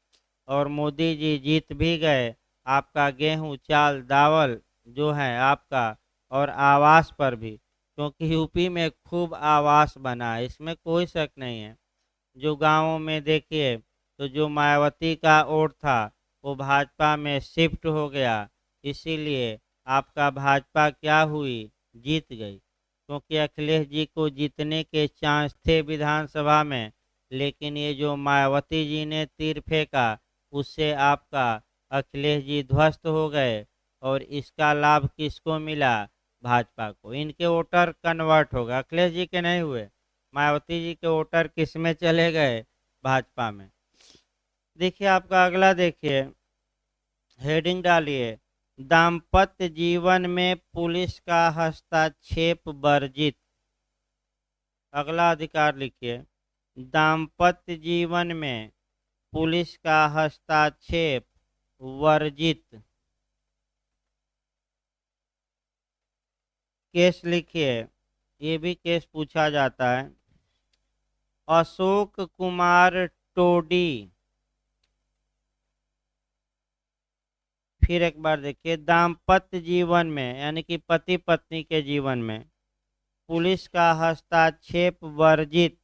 और मोदी जी जीत भी गए। आपका गेहूं, चाल, दावल जो है आपका, और आवास पर भी, क्योंकि यूपी में खूब आवास बना है, इसमें कोई शक नहीं है। जो गांवों में देखिए, तो जो मायावती का वोट था वो भाजपा में शिफ्ट हो गया। इसीलिए आपका भाजपा क्या हुई, जीत गई, क्योंकि अखिलेश जी को जीतने के चांस थे विधानसभा में। लेकिन ये जो मायावती जी ने तीर फेंका, उससे आपका अखिलेश जी ध्वस्त हो गए और इसका लाभ किसको मिला? भाजपा को। इनके वोटर कन्वर्ट हो गए, अखिलेश जी के नहीं हुए। मायावती जी के वोटर किस में चले गए? भाजपा में। देखिए आपका अगला, देखिए हेडिंग डालिए, दाम्पत्य जीवन में पुलिस का हस्तक्षेप वर्जित। अगला अधिकार लिखिए, दाम्पत्य जीवन में पुलिस का हस्तक्षेप वर्जित। केस लिखिए, ये भी केस पूछा जाता है। अशोक कुमार टोडी, फिर एक बार देखिए, दाम्पत्य जीवन में यानी कि पति पत्नी के जीवन में पुलिस का हस्तक्षेप वर्जित।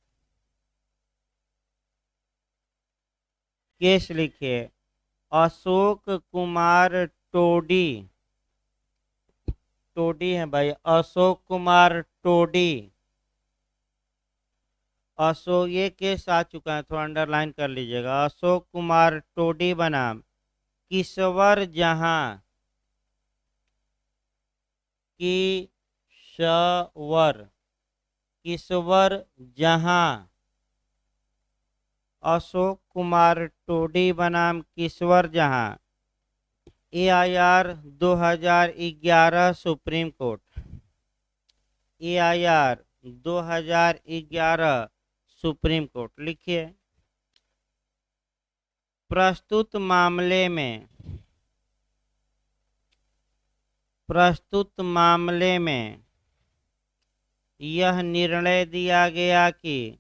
केस लिखिए, अशोक कुमार टोडी, टोडी है भाई, अशोक कुमार टोडी। अशोक, ये केस आ चुका है, थोड़ा अंडरलाइन कर लीजिएगा। अशोक कुमार टोडी बनाम किशवर जहां, किशवर, किशवर जहां, अशोक कुमार टोडी बनाम किशवर जहां। AIR 2011 supreme court, AIR 2011 supreme court. लिखिए, प्रस्तुत मामले में, प्रस्तुत मामले में यह निर्णय दिया गया कि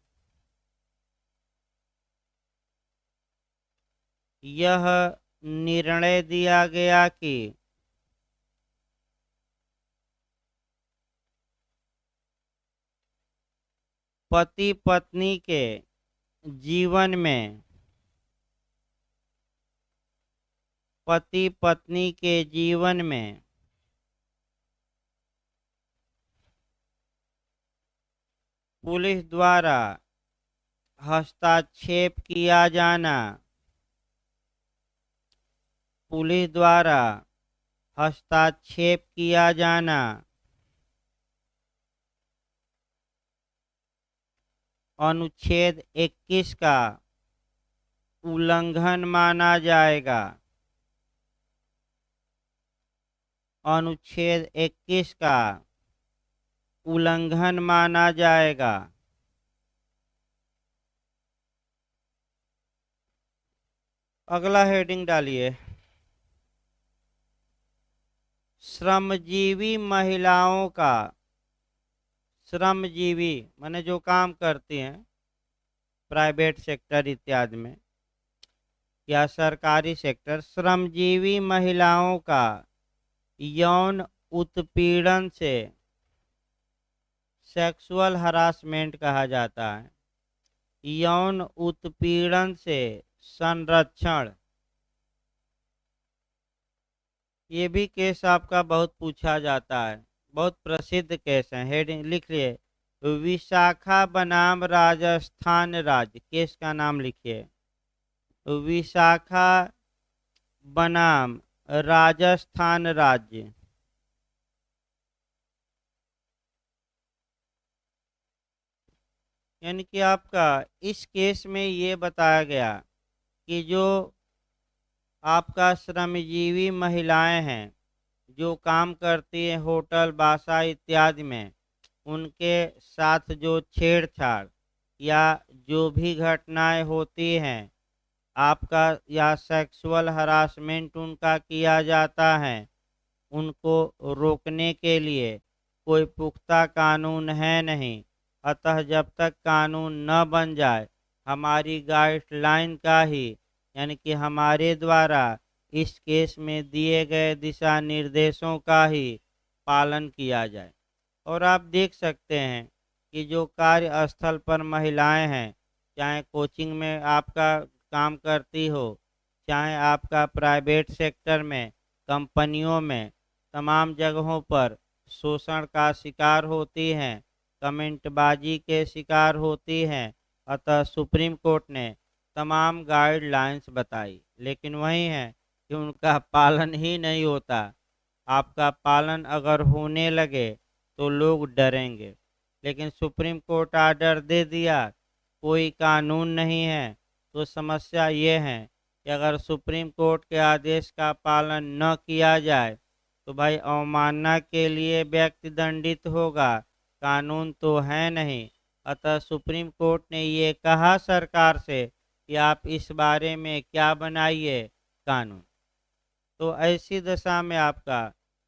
यह निर्णय दिया गया कि पति पत्नी के जीवन में, पति पत्नी के जीवन में पुलिस द्वारा हस्तक्षेप किया जाना, पुलिस द्वारा हस्तक्षेप किया जाना अनुच्छेद 21 का उल्लंघन माना जाएगा। अनुच्छेद 21 का उल्लंघन माना जाएगा। अगला हेडिंग डालिए, श्रमजीवी महिलाओं का, श्रमजीवी माने जो काम करती हैं प्राइवेट सेक्टर इत्यादि में या सरकारी सेक्टर, श्रमजीवी महिलाओं का यौन उत्पीड़न से, सेक्सुअल हरासमेंट कहा जाता है, यौन उत्पीड़न से संरक्षण। ये भी केस आपका बहुत पूछा जाता है, बहुत प्रसिद्ध केस है। हेडिंग लिख लिए, विशाखा बनाम राजस्थान राज्य। केस का नाम लिखिए, विशाखा बनाम राजस्थान राज्य। यानी कि आपका इस केस में ये बताया गया कि जो आपका श्रमजीवी महिलाएं हैं जो काम करती हैं होटल बासा इत्यादि में, उनके साथ जो छेड़छाड़ या जो भी घटनाएं होती हैं आपका, या सेक्सुअल हरासमेंट उनका किया जाता है, उनको रोकने के लिए कोई पुख्ता कानून है नहीं। अतः जब तक कानून न बन जाए, हमारी गाइडलाइन का ही, यानी कि हमारे द्वारा इस केस में दिए गए दिशा निर्देशों का ही पालन किया जाए। और आप देख सकते हैं कि जो कार्यस्थल पर महिलाएं हैं, चाहे कोचिंग में आपका काम करती हो, चाहे आपका प्राइवेट सेक्टर में, कंपनियों में, तमाम जगहों पर शोषण का शिकार होती हैं, कमेंटबाजी के शिकार होती हैं। अतः सुप्रीम कोर्ट ने तमाम गाइडलाइंस बताई, लेकिन वही है कि उनका पालन ही नहीं होता। आपका पालन अगर होने लगे तो लोग डरेंगे, लेकिन सुप्रीम कोर्ट आर्डर दे दिया, कोई कानून नहीं है, तो समस्या ये है कि अगर सुप्रीम कोर्ट के आदेश का पालन न किया जाए तो भाई अवमानना के लिए व्यक्ति दंडित होगा। कानून तो है नहीं। अतः सुप्रीम कोर्ट ने ये कहा सरकार से कि आप इस बारे में क्या बनाइए कानून। तो ऐसी दशा में आपका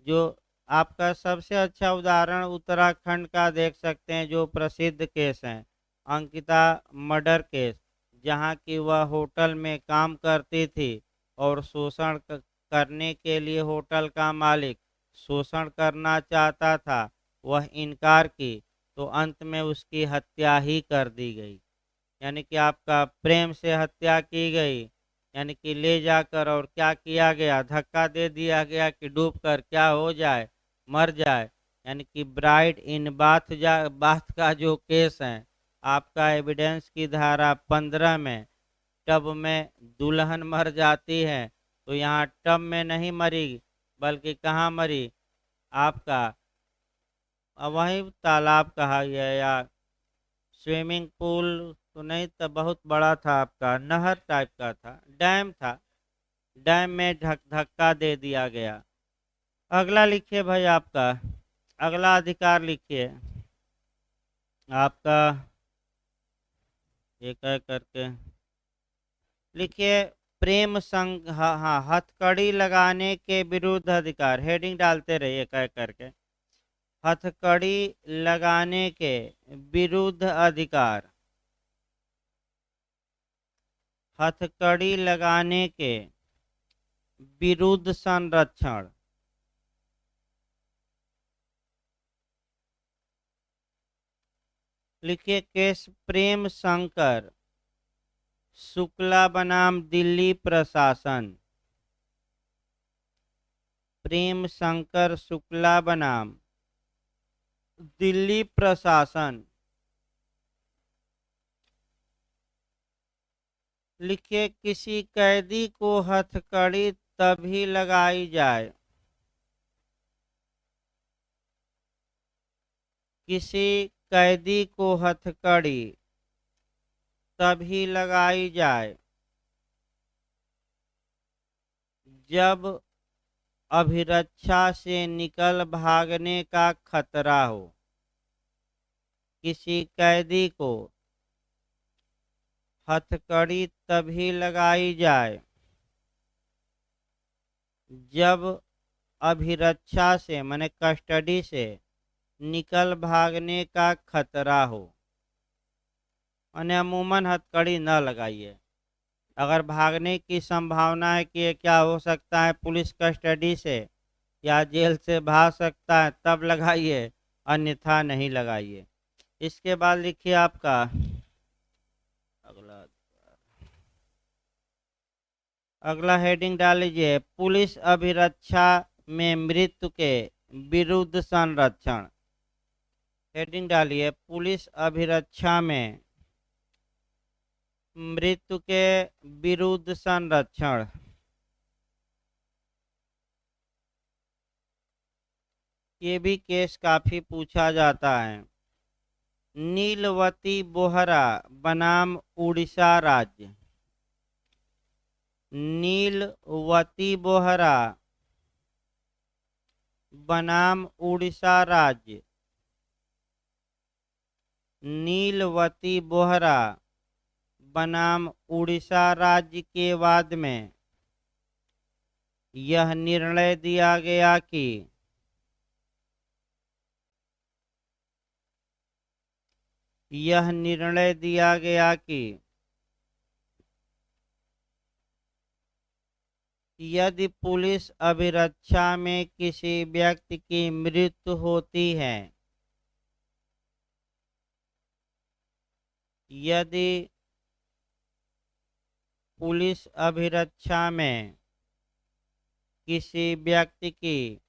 जो आपका सबसे अच्छा उदाहरण उत्तराखंड का देख सकते हैं, जो प्रसिद्ध केस है अंकिता मर्डर केस, जहां की वह होटल में काम करती थी और शोषण करने के लिए होटल का मालिक शोषण करना चाहता था, वह इनकार की तो अंत में उसकी हत्या ही कर दी गई। यानी कि आपका प्रेम से हत्या की गई, यानी कि ले जाकर और क्या किया गया, धक्का दे दिया गया कि डूब कर क्या हो जाए, मर जाए। यानी कि ब्राइड इन बाथ का जो केस है आपका एविडेंस की धारा 15 में, टब में दुल्हन मर जाती है तो यहाँ टब में नहीं मरी बल्कि कहाँ मरी, आपका वही तालाब कहा गया या स्विमिंग पूल तो नहीं था, बहुत बड़ा था, आपका नहर टाइप का था, डैम था, डैम में धक्का दे दिया गया। अगला लिखिए भाई, आपका अगला अधिकार लिखिए आपका, एक एक करके लिखिए। प्रेम संग, हाँ हाँ, हथकड़ी लगाने के विरुद्ध अधिकार, हेडिंग डालते रहिए एक एक करके। हथकड़ी लगाने के विरुद्ध अधिकार, हथकड़ी लगाने के विरुद्ध संरक्षण। लिखिए केस प्रेम शंकर शुक्ला बनाम दिल्ली प्रशासन, प्रेम शंकर शुक्ला बनाम दिल्ली प्रशासन। लिखिए किसी कैदी को हथकड़ी तभी लगाई जाए, किसी कैदी को हथकड़ी तभी लगाई जाए जब अभिरक्षा से निकल भागने का खतरा हो। किसी कैदी को हथकड़ी तभी लगाई जाए जब अभिरक्षा से माने कस्टडी से निकल भागने का खतरा हो। अमूमन हथकड़ी न लगाइए। अगर भागने की संभावना है कि ये क्या हो सकता है, पुलिस कस्टडी से या जेल से भाग सकता है, तब लगाइए, अन्यथा नहीं लगाइए। इसके बाद लिखिए आपका अगला अगला हेडिंग डाल लीजिए, पुलिस अभिरक्षा में मृत्यु के विरुद्ध संरक्षण। हेडिंग डालिए पुलिस अभिरक्षा में मृत्यु के विरुद्ध संरक्षण। ये भी केस काफी पूछा जाता है। नीलवती बोहरा बनाम उड़ीसा राज्य, नीलवती बोहरा बनाम उड़ीसा राज्य, नीलवती बोहरा बनाम उड़ीसा राज्य के वाद में यह निर्णय दिया गया कि यदि पुलिस अभिरक्षा में किसी व्यक्ति की मृत्यु होती है, यदि पुलिस अभिरक्षा में किसी व्यक्ति की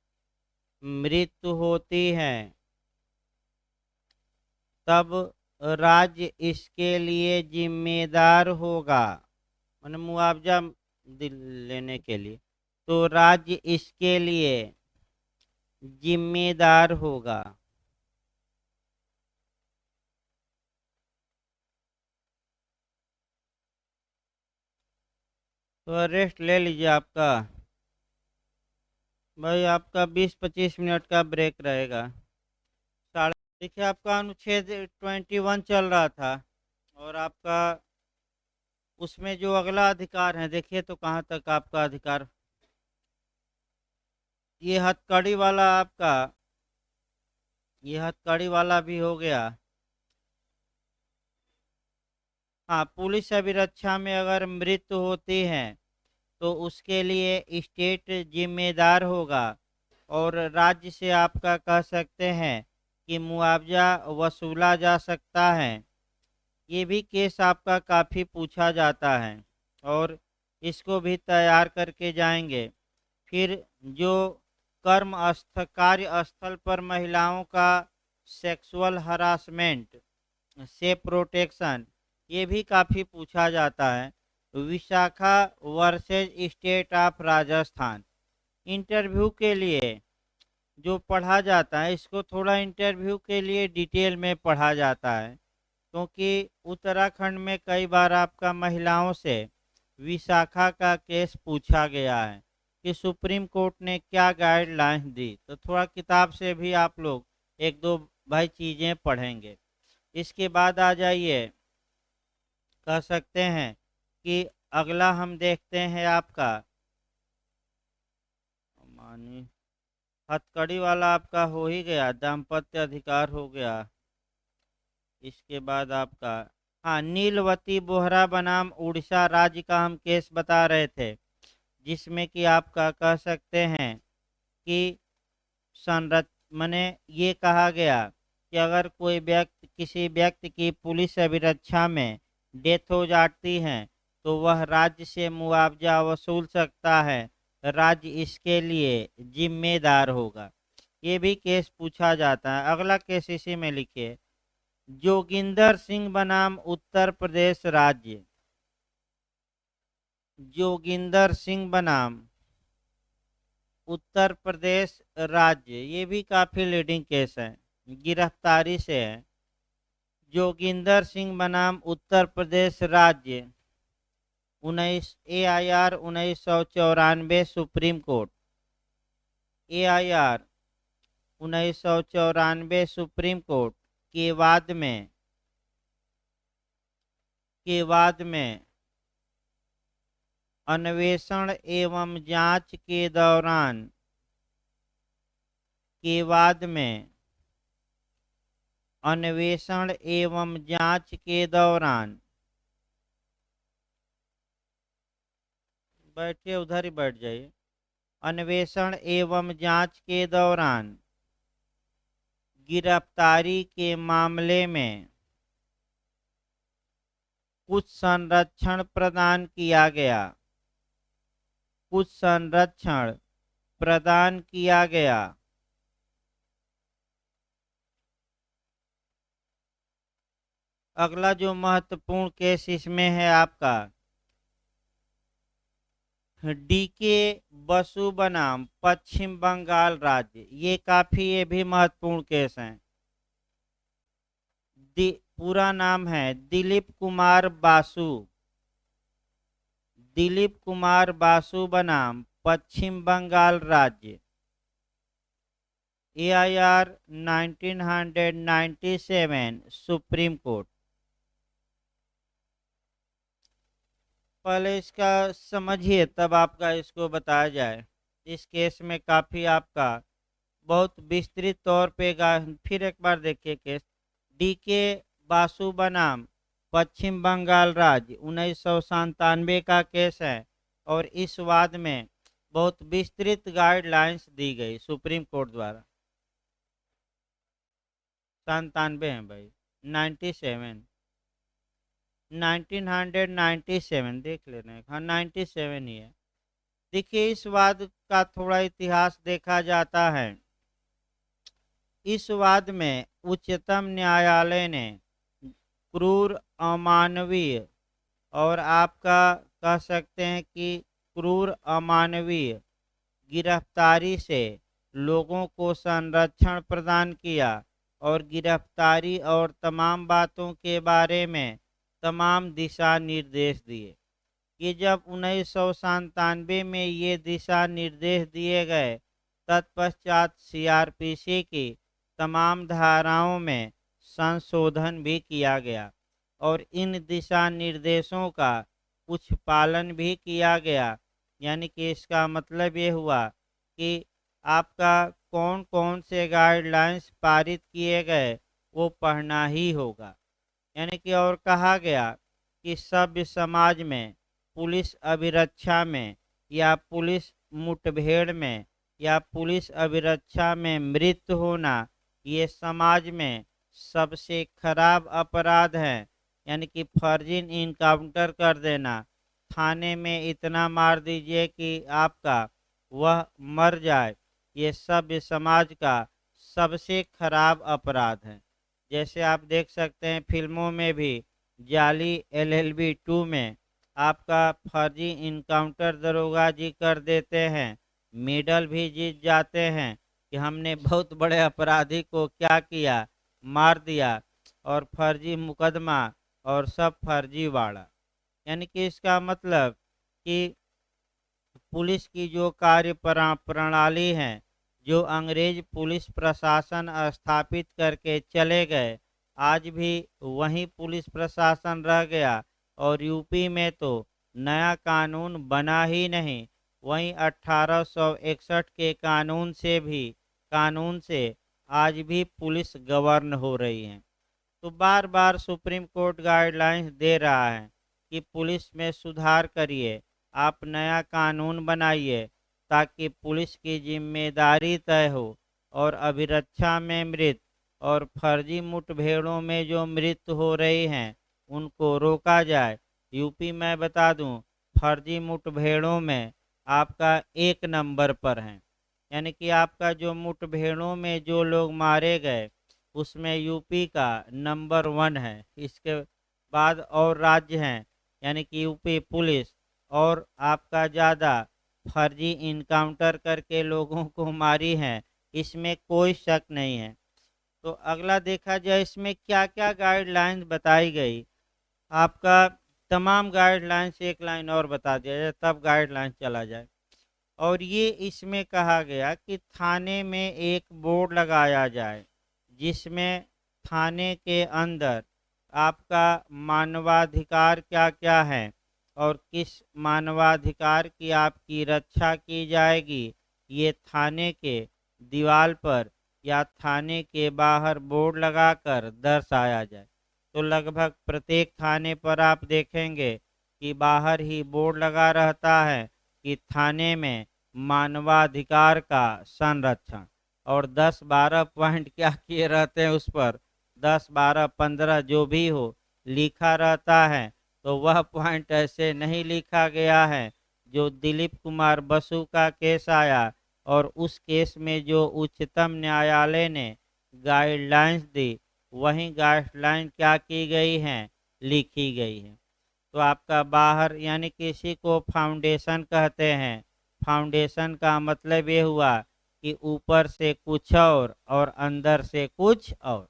मृत्यु होती है, तब राज्य इसके लिए जिम्मेदार होगा, माने मुआवजा लेने के लिए तो राज्य इसके लिए जिम्मेदार होगा। तो रेस्ट ले लीजिए आपका भाई, आपका 20-25 मिनट का ब्रेक रहेगा। साढ़े देखिए आपका अनुच्छेद 21 चल रहा था, और आपका उसमें जो अगला अधिकार है देखिए तो कहाँ तक आपका अधिकार, ये हथकड़ी वाला आपका, ये हथकड़ी वाला भी हो गया। हाँ, पुलिस अभिरक्षा में अगर मृत्यु होती है तो उसके लिए स्टेट जिम्मेदार होगा, और राज्य से आपका कह सकते हैं कि मुआवजा वसूला जा सकता है। ये भी केस आपका काफ़ी पूछा जाता है, और इसको भी तैयार करके जाएंगे। फिर जो कार्य स्थल पर महिलाओं का सेक्सुअल हरासमेंट से प्रोटेक्शन, ये भी काफ़ी पूछा जाता है। Vishakha versus state of Rajasthan, interview के लिए जो पढ़ा जाता है, इसको थोड़ा इंटरव्यू के लिए डिटेल में पढ़ा जाता है, क्योंकि उत्तराखंड में कई बार आपका महिलाओं से विशाखा का केस पूछा गया है कि सुप्रीम कोर्ट ने क्या गाइडलाइंस दी। तो थोड़ा किताब से भी आप लोग एक दो भाई चीज़ें पढ़ेंगे। इसके बाद आ जाइए, कह सकते हैं कि अगला हम देखते हैं आपका मानी हथकड़ी वाला आपका हो ही गया, दाम्पत्य अधिकार हो गया। इसके बाद आपका, हाँ, नीलवती बोहरा बनाम उड़ीसा राज्य का हम केस बता रहे थे, जिसमें कि आपका कह सकते हैं कि संरच मने ये कहा गया कि अगर कोई व्यक्ति किसी व्यक्ति की पुलिस अभिरक्षा में डेथ हो जाती है तो वह राज्य से मुआवजा वसूल सकता है, राज्य इसके लिए जिम्मेदार होगा। ये भी केस पूछा जाता है। अगला केस इसी में लिखिए, जोगिंदर सिंह बनाम उत्तर प्रदेश राज्य, जोगिंदर सिंह बनाम उत्तर प्रदेश राज्य, ये भी काफ़ी लीडिंग केस है, गिरफ्तारी से है। जोगिंदर सिंह बनाम उत्तर प्रदेश राज्य, 19 AIR 1994 supreme court, AIR 1994 supreme court के बाद में अन्वेषण एवं जांच के दौरान, के बाद में अन्वेषण एवं जांच के दौरान, बैठिए उधर ही बैठ जाइए, अन्वेषण एवं जांच के दौरान गिरफ्तारी के मामले में कुछ संरक्षण प्रदान किया गया, कुछ संरक्षण प्रदान किया गया। अगला जो महत्वपूर्ण केस इसमें है आपका, DK बसु बनाम पश्चिम बंगाल राज्य, ये काफी, ये भी महत्वपूर्ण केस है। पूरा नाम है दिलीप कुमार बासु, दिलीप कुमार बासु बनाम पश्चिम बंगाल राज्य, AIR 1997 सुप्रीम कोर्ट। पहले इसका समझिए तब आपका इसको बताया जाए। इस केस में काफ़ी आपका बहुत विस्तृत तौर पे फिर एक बार देखिए केस, DK बासु बनाम पश्चिम बंगाल राज्य 1997 का केस है, और इस वाद में बहुत विस्तृत गाइडलाइंस दी गई सुप्रीम कोर्ट द्वारा। 97 है भाई, 97 1997 देख लेना, हाँ 97 ही है। देखिए इस वाद का थोड़ा इतिहास देखा जाता है। इस वाद में उच्चतम न्यायालय ने क्रूर, अमानवीय और आपका कह सकते हैं कि क्रूर, अमानवीय गिरफ्तारी से लोगों को संरक्षण प्रदान किया और गिरफ्तारी और तमाम बातों के बारे में तमाम दिशा निर्देश दिए। कि जब 1997 में ये दिशा निर्देश दिए गए, तत्पश्चात सीआरपीसी की तमाम धाराओं में संशोधन भी किया गया और इन दिशा निर्देशों का कुछ पालन भी किया गया। यानी कि इसका मतलब ये हुआ कि आपका कौन कौन से गाइडलाइंस पारित किए गए वो पढ़ना ही होगा। यानी कि और कहा गया कि सभ्य समाज में पुलिस अभिरक्षा में या पुलिस मुठभेड़ में या पुलिस अभिरक्षा में मृत्यु होना ये समाज में सबसे खराब अपराध है। यानी कि फर्जी इनकाउंटर कर देना, थाने में इतना मार दीजिए कि आपका वह मर जाए, ये सभ्य समाज का सबसे खराब अपराध है। जैसे आप देख सकते हैं फिल्मों में भी जाली एलएलबी 2 में आपका फर्जी इनकाउंटर दरोगा जी कर देते हैं, मेडल भी जीत जाते हैं कि हमने बहुत बड़े अपराधी को क्या किया, मार दिया, और फर्जी मुकदमा और सब फर्जीवाड़ा। यानी कि इसका मतलब कि पुलिस की जो प्रणाली है, जो अंग्रेज पुलिस प्रशासन स्थापित करके चले गए, आज भी वही पुलिस प्रशासन रह गया। और यूपी में तो नया कानून बना ही नहीं, वहीं 1861 के कानून से आज भी पुलिस गवर्न हो रही है। तो बार बार सुप्रीम कोर्ट गाइडलाइंस दे रहा है कि पुलिस में सुधार करिए, आप नया कानून बनाइए ताकि पुलिस की जिम्मेदारी तय हो और अभिरक्षा में मृत्यु और फर्जी मुठभेड़ों में जो मृत्यु हो रही हैं उनको रोका जाए। यूपी में बता दूं, फर्जी मुठभेड़ों में आपका 1 नंबर पर है। यानी कि आपका जो मुठभेड़ों में जो लोग मारे गए उसमें यूपी का नंबर 1 है। इसके बाद और राज्य हैं, यानी कि यूपी पुलिस और आपका ज़्यादा फर्जी इनकाउंटर करके लोगों को मारी है, इसमें कोई शक नहीं है। तो अगला देखा जाए इसमें क्या क्या गाइडलाइंस बताई गई। आपका तमाम गाइडलाइंस एक लाइन और बता दिया जाए तब गाइडलाइंस चला जाए। और ये इसमें कहा गया कि थाने में एक बोर्ड लगाया जाए जिसमें थाने के अंदर आपका मानवाधिकार क्या क्या है और किस मानवाधिकार की आपकी रक्षा की जाएगी, ये थाने के दीवार पर या थाने के बाहर बोर्ड लगाकर दर्शाया जाए। तो लगभग प्रत्येक थाने पर आप देखेंगे कि बाहर ही बोर्ड लगा रहता है कि थाने में मानवाधिकार का संरक्षण, और 10-12 पॉइंट क्या किए रहते हैं उस पर, 10-12-15 जो भी हो लिखा रहता है। तो वह पॉइंट ऐसे नहीं लिखा गया है। जो दिलीप कुमार बसु का केस आया और उस केस में जो उच्चतम न्यायालय ने गाइडलाइंस दी, वही गाइडलाइन क्या की गई हैं, लिखी गई है। तो आपका बाहर यानी किसी को फाउंडेशन कहते हैं, फाउंडेशन का मतलब ये हुआ कि ऊपर से कुछ और अंदर से कुछ और।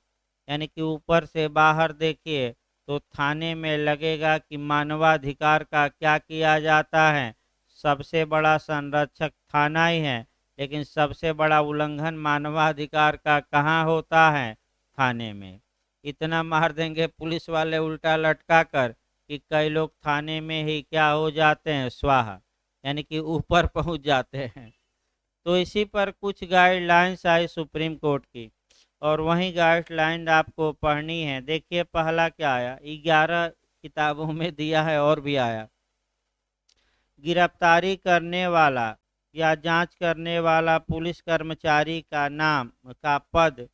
यानी कि ऊपर से बाहर देखिए तो थाने में लगेगा कि मानवाधिकार का क्या किया जाता है, सबसे बड़ा संरक्षक थाना ही है, लेकिन सबसे बड़ा उल्लंघन मानवाधिकार का कहाँ होता है, थाने में। इतना मार देंगे पुलिस वाले उल्टा लटका कर कि कई लोग थाने में ही क्या हो जाते हैं, स्वाहा, यानी कि ऊपर पहुंच जाते हैं। तो इसी पर कुछ गाइडलाइंस आई सुप्रीम कोर्ट की और वही गाइडलाइन आपको पढ़नी है। देखिए पहला क्या आया, 11 किताबों में दिया है और भी आया। गिरफ्तारी करने वाला या जांच करने वाला पुलिस कर्मचारी का नाम का पद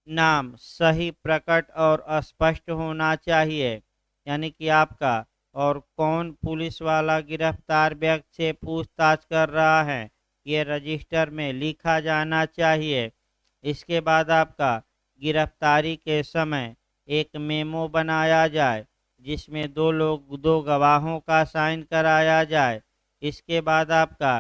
नाम सही, प्रकट और स्पष्ट होना चाहिए। यानी कि आपका और कौन पुलिस वाला गिरफ्तार व्यक्ति से पूछताछ कर रहा है ये रजिस्टर में लिखा जाना चाहिए। इसके बाद आपका गिरफ्तारी के समय एक मेमो बनाया जाए जिसमें दो गवाहों का साइन कराया जाए। इसके बाद आपका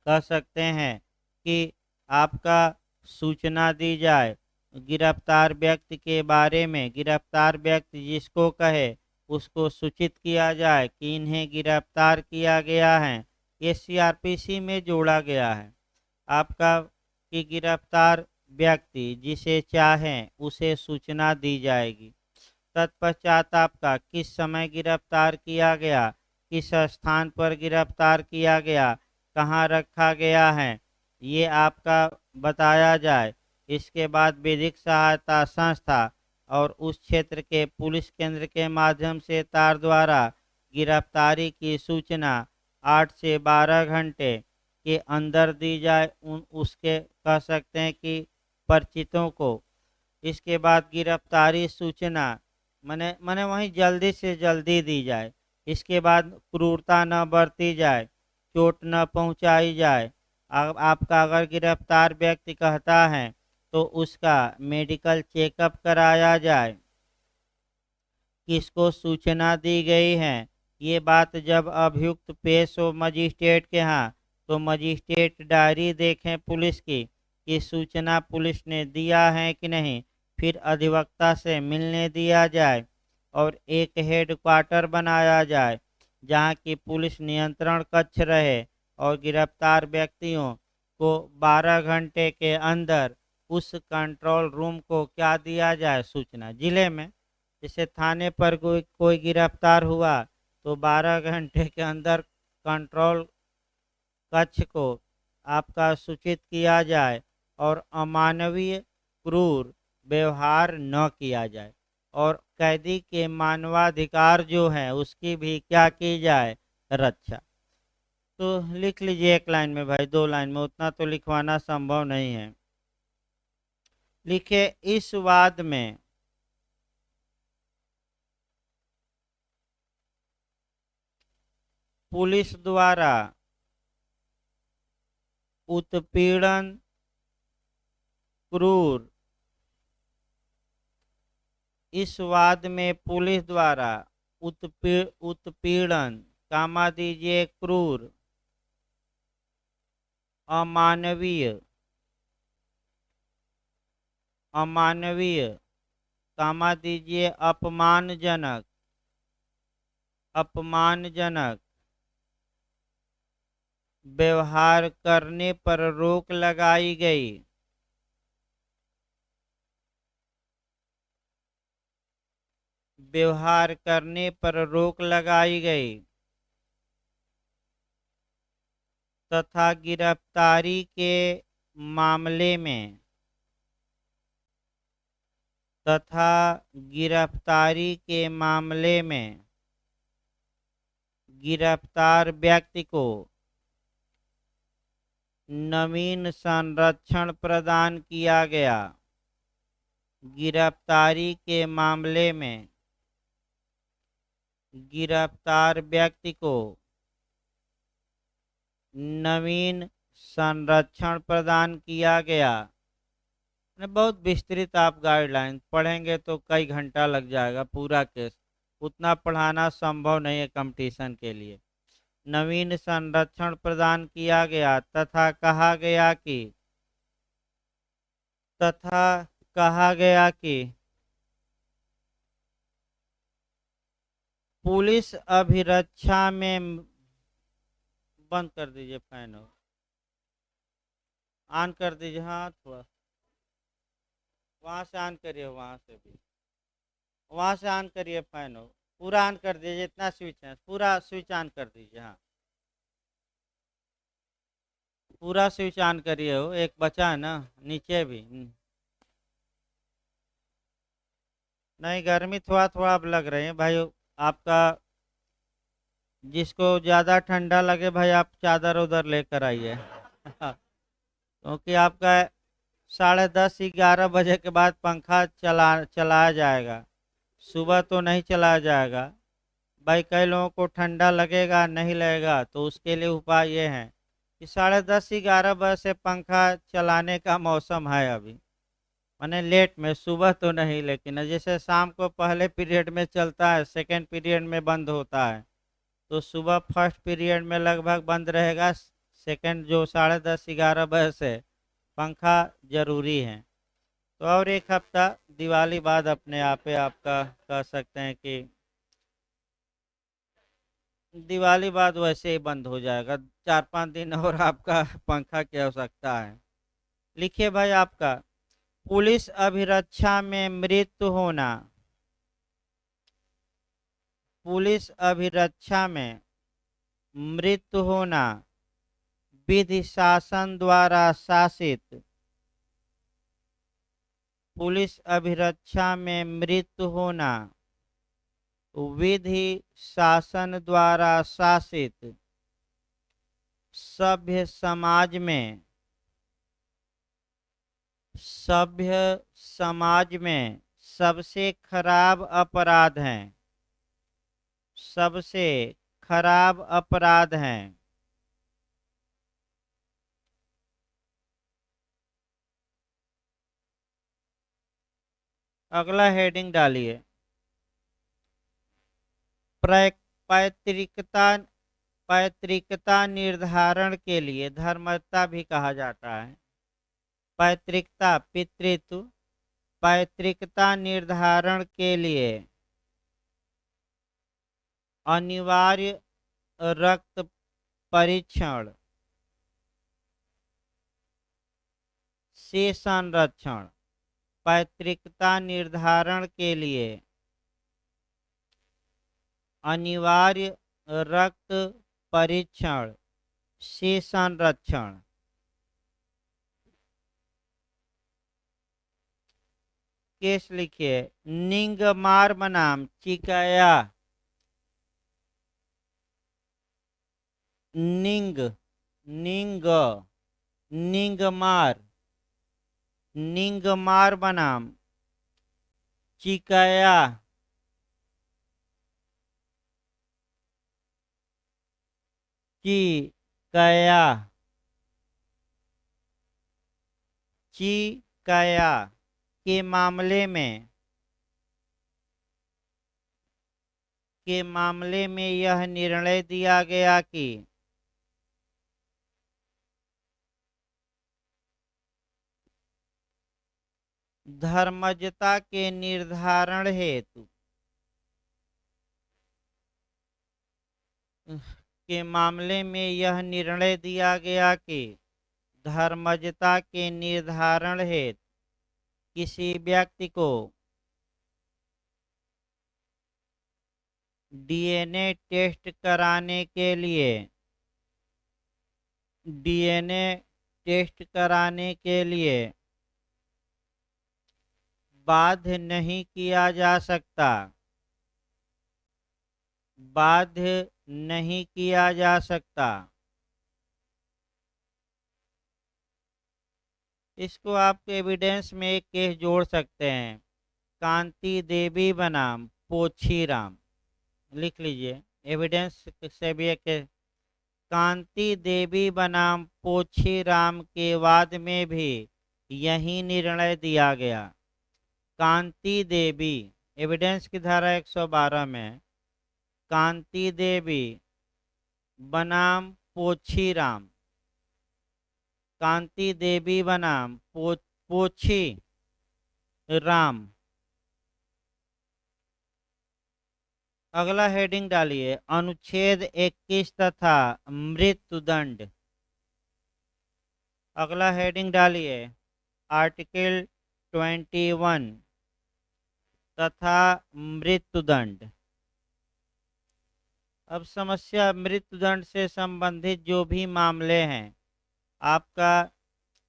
कह सकते हैं कि आपका सूचना दी जाए गिरफ्तार व्यक्ति के बारे में। गिरफ्तार व्यक्ति जिसको कहे उसको सूचित किया जाए कि इन्हें गिरफ्तार किया गया है। ये सीआरपीसी में जोड़ा गया है आपका कि गिरफ्तार व्यक्ति जिसे चाहें उसे सूचना दी जाएगी। तत्पश्चात आपका किस समय गिरफ्तार किया गया, किस स्थान पर गिरफ्तार किया गया, कहाँ रखा गया है, ये आपका बताया जाए। इसके बाद विधिक सहायता संस्था और उस क्षेत्र के पुलिस केंद्र के माध्यम से तार द्वारा गिरफ्तारी की सूचना 8 से 12 घंटे के अंदर दी जाए उसके कह सकते हैं कि परिचितों को। इसके बाद गिरफ्तारी सूचना मने मने वहीं जल्दी से जल्दी दी जाए। इसके बाद क्रूरता न बरती जाए, चोट न पहुंचाई जाए। आपका अगर गिरफ्तार व्यक्ति कहता है तो उसका मेडिकल चेकअप कराया जाए। किसको सूचना दी गई है, ये बात जब अभियुक्त पेश हो मजिस्ट्रेट के यहाँ तो मजिस्ट्रेट डायरी देखें पुलिस की कि सूचना पुलिस ने दिया है कि नहीं। फिर अधिवक्ता से मिलने दिया जाए और एक हेड क्वार्टर बनाया जाए जहाँ की पुलिस नियंत्रण कक्ष रहे और गिरफ्तार व्यक्तियों को 12 घंटे के अंदर उस कंट्रोल रूम को क्या दिया जाए सूचना। जिले में जैसे थाने पर कोई गिरफ्तार हुआ तो 12 घंटे के अंदर कंट्रोल कक्ष को आपका सूचित किया जाए और अमानवीय क्रूर व्यवहार न किया जाए और कैदी के मानवाधिकार जो है उसकी भी क्या की जाए, रक्षा। तो लिख लीजिए एक लाइन में भाई, 2 लाइन में, उतना तो लिखवाना संभव नहीं है। लिखे इस वाद में पुलिस द्वारा उत्पीड़न, क्रूर, इस वाद में पुलिस द्वारा उत्पीड़न, कामा दीजिए क्रूर, अमानवीय, कामा दीजिए अपमानजनक, व्यवहार करने पर रोक लगाई गई। व्यवहार करने पर रोक लगाई गई तथा गिरफ्तारी के मामले में गिरफ्तार व्यक्ति को नवीन संरक्षण प्रदान किया गया। गिरफ्तारी के मामले में गिरफ्तार व्यक्ति को नवीन संरक्षण प्रदान किया गया। बहुत विस्तृत आप गाइडलाइन पढ़ेंगे तो कई घंटा लग जाएगा पूरा केस, उतना पढ़ाना संभव नहीं है कंपटीशन के लिए। नवीन संरक्षण प्रदान किया गया तथा कहा गया कि पुलिस अभिरक्षा में, बंद कर दीजिए फैन, ऑन कर दीजिए, हाँ थोड़ा वहाँ से ऑन करिए, वहाँ से ऑन करिए फैन हो, पूरा ऑन कर दीजिए, जितना स्विच है पूरा स्विच ऑन कर दीजिए। हाँ पूरा स्विच ऑन करिए हो, एक बचा है ना नीचे भी। नहीं गर्मी थोड़ा थोड़ा अब लग रही है भाई आपका। जिसको ज़्यादा ठंडा लगे भाई आप चादर उधर लेकर आइए क्योंकि आपका 10:30-11 बजे के बाद पंखा चलाया जाएगा, सुबह तो नहीं चलाया जाएगा भाई। कई लोगों को ठंडा लगेगा नहीं लगेगा, तो उसके लिए उपाय ये है कि 10:30-11 बजे से पंखा चलाने का मौसम है अभी, माने लेट में, सुबह तो नहीं, लेकिन जैसे शाम को पहले पीरियड में चलता है, सेकेंड पीरियड में बंद होता है, तो सुबह फर्स्ट पीरियड में लगभग बंद रहेगा, सेकंड जो 10:30-11 बजे से पंखा जरूरी है। तो और एक हफ्ता दिवाली बाद अपने आप पे आपका कह सकते हैं कि दिवाली बाद वैसे ही बंद हो जाएगा। 4-5 दिन और आपका पंखा की आवश्यकता है। लिखिए भाई आपका पुलिस अभिरक्षा में मृत्यु होना, पुलिस अभिरक्षा में मृत्यु होना विधि शासन द्वारा शासित, पुलिस अभिरक्षा में मृत्यु होना विधि शासन द्वारा शासित सभ्य समाज में, सभ्य समाज में सबसे खराब अपराध है, सबसे खराब अपराध है। अगला हेडिंग डालिए पैतृकता, पैतृकता निर्धारण के लिए धर्मता भी कहा जाता है। पैतृकता पितृत्व, पैतृकता निर्धारण के लिए अनिवार्य रक्त परीक्षण से संरक्षण, पैतृकता निर्धारण के लिए अनिवार्य रक्त परीक्षण से संरक्षण। केस लिखिए निंगमार बनाम चिकाया, निंग, निंग, निंगमार, निंगमार बनाम चिकाया, चिकाया, चिकाया के मामले में यह निर्णय दिया गया कि धर्मजता के निर्धारण हेतु के मामले में यह निर्णय दिया गया कि धर्मजता के निर्धारण हेतु किसी व्यक्ति को डीएनए टेस्ट कराने के लिए, डीएनए टेस्ट कराने के लिए बाध्य नहीं किया जा सकता, बाध्य नहीं किया जा सकता। इसको आप एविडेंस में एक केस जोड़ सकते हैं, कांति देवी बनाम पोछीराम। लिख लीजिए एविडेंस से भी एक, कांति देवी बनाम पोछीराम के वाद में भी यही निर्णय दिया गया। कांति देवी एविडेंस की धारा 112 में कांति देवी बनाम पोछीराम, कांति देवी बनाम पोछी राम। अगला हेडिंग डालिए अनुच्छेद 21 तथा मृत्युदंड। अगला हेडिंग डालिए आर्टिकल 21 तथा मृत्युदंड। अब समस्या मृत्युदंड से संबंधित जो भी मामले हैं आपका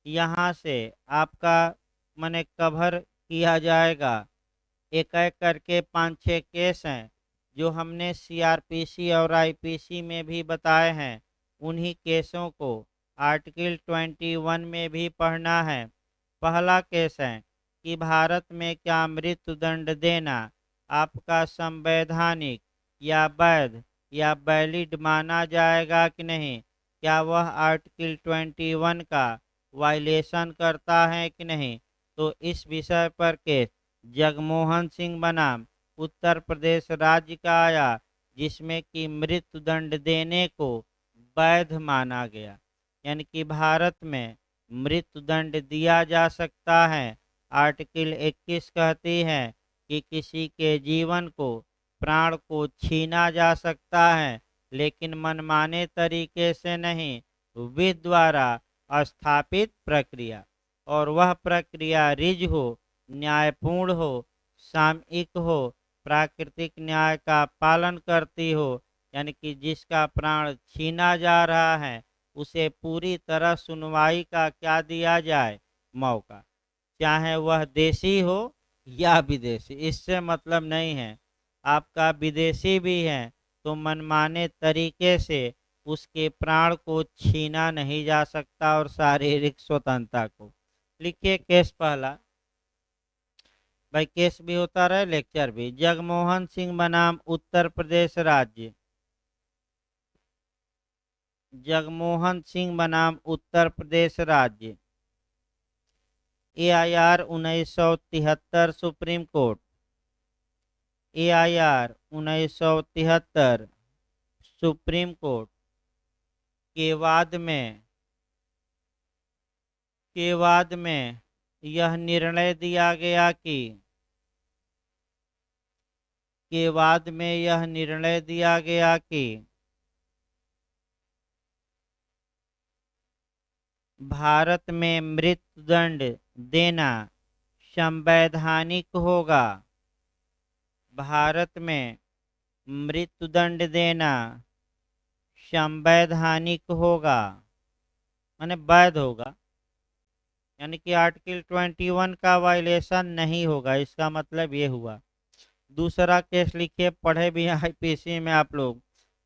यहाँ से आपका माने कवर किया जाएगा। एक एक करके 5-6 केस हैं जो हमने सीआरपीसी और आईपीसी में भी बताए हैं। उन्हीं केसों को आर्टिकल 21 में भी पढ़ना है। पहला केस है कि भारत में क्या मृत्युदंड देना आपका संवैधानिक या वैध या वैलिड माना जाएगा कि नहीं, क्या वह आर्टिकल 21 का वायलेशन करता है कि नहीं। तो इस विषय पर केस जगमोहन सिंह बनाम उत्तर प्रदेश राज्य का आया, जिसमें कि मृत्युदंड देने को वैध माना गया। यानी कि भारत में मृत्युदंड दिया जा सकता है। आर्टिकल 21 कहती है कि किसी के जीवन को, प्राण को छीना जा सकता है, लेकिन मनमाने तरीके से नहीं, विधि द्वारा स्थापित प्रक्रिया, और वह प्रक्रिया रिज हो, न्यायपूर्ण हो, सामयिक हो, प्राकृतिक न्याय का पालन करती हो। यानी कि जिसका प्राण छीना जा रहा है उसे पूरी तरह सुनवाई का क्या दिया जाए, मौका, चाहे वह देशी हो या विदेशी, इससे मतलब नहीं है। आपका विदेशी भी है तो मनमाने तरीके से उसके प्राण को छीना नहीं जा सकता और शारीरिक स्वतंत्रता को। लिखिए केस पहला। भाई केस भी होता रहे, लेक्चर भी। जगमोहन सिंह बनाम उत्तर प्रदेश राज्य। जगमोहन सिंह बनाम उत्तर प्रदेश राज्य। AIR 1973 supreme court. AIR 1973 supreme court के बाद में यह निर्णय दिया गया कि भारत में मृत्युदंड देना संवैधानिक होगा। भारत में मृत्युदंड देना संवैधानिक होगा, माने वैध होगा। यानी कि आर्टिकल 21 का वायलेशन नहीं होगा, इसका मतलब ये हुआ। दूसरा केस लिखिए, पढ़े भी हैं IPC में आप लोग।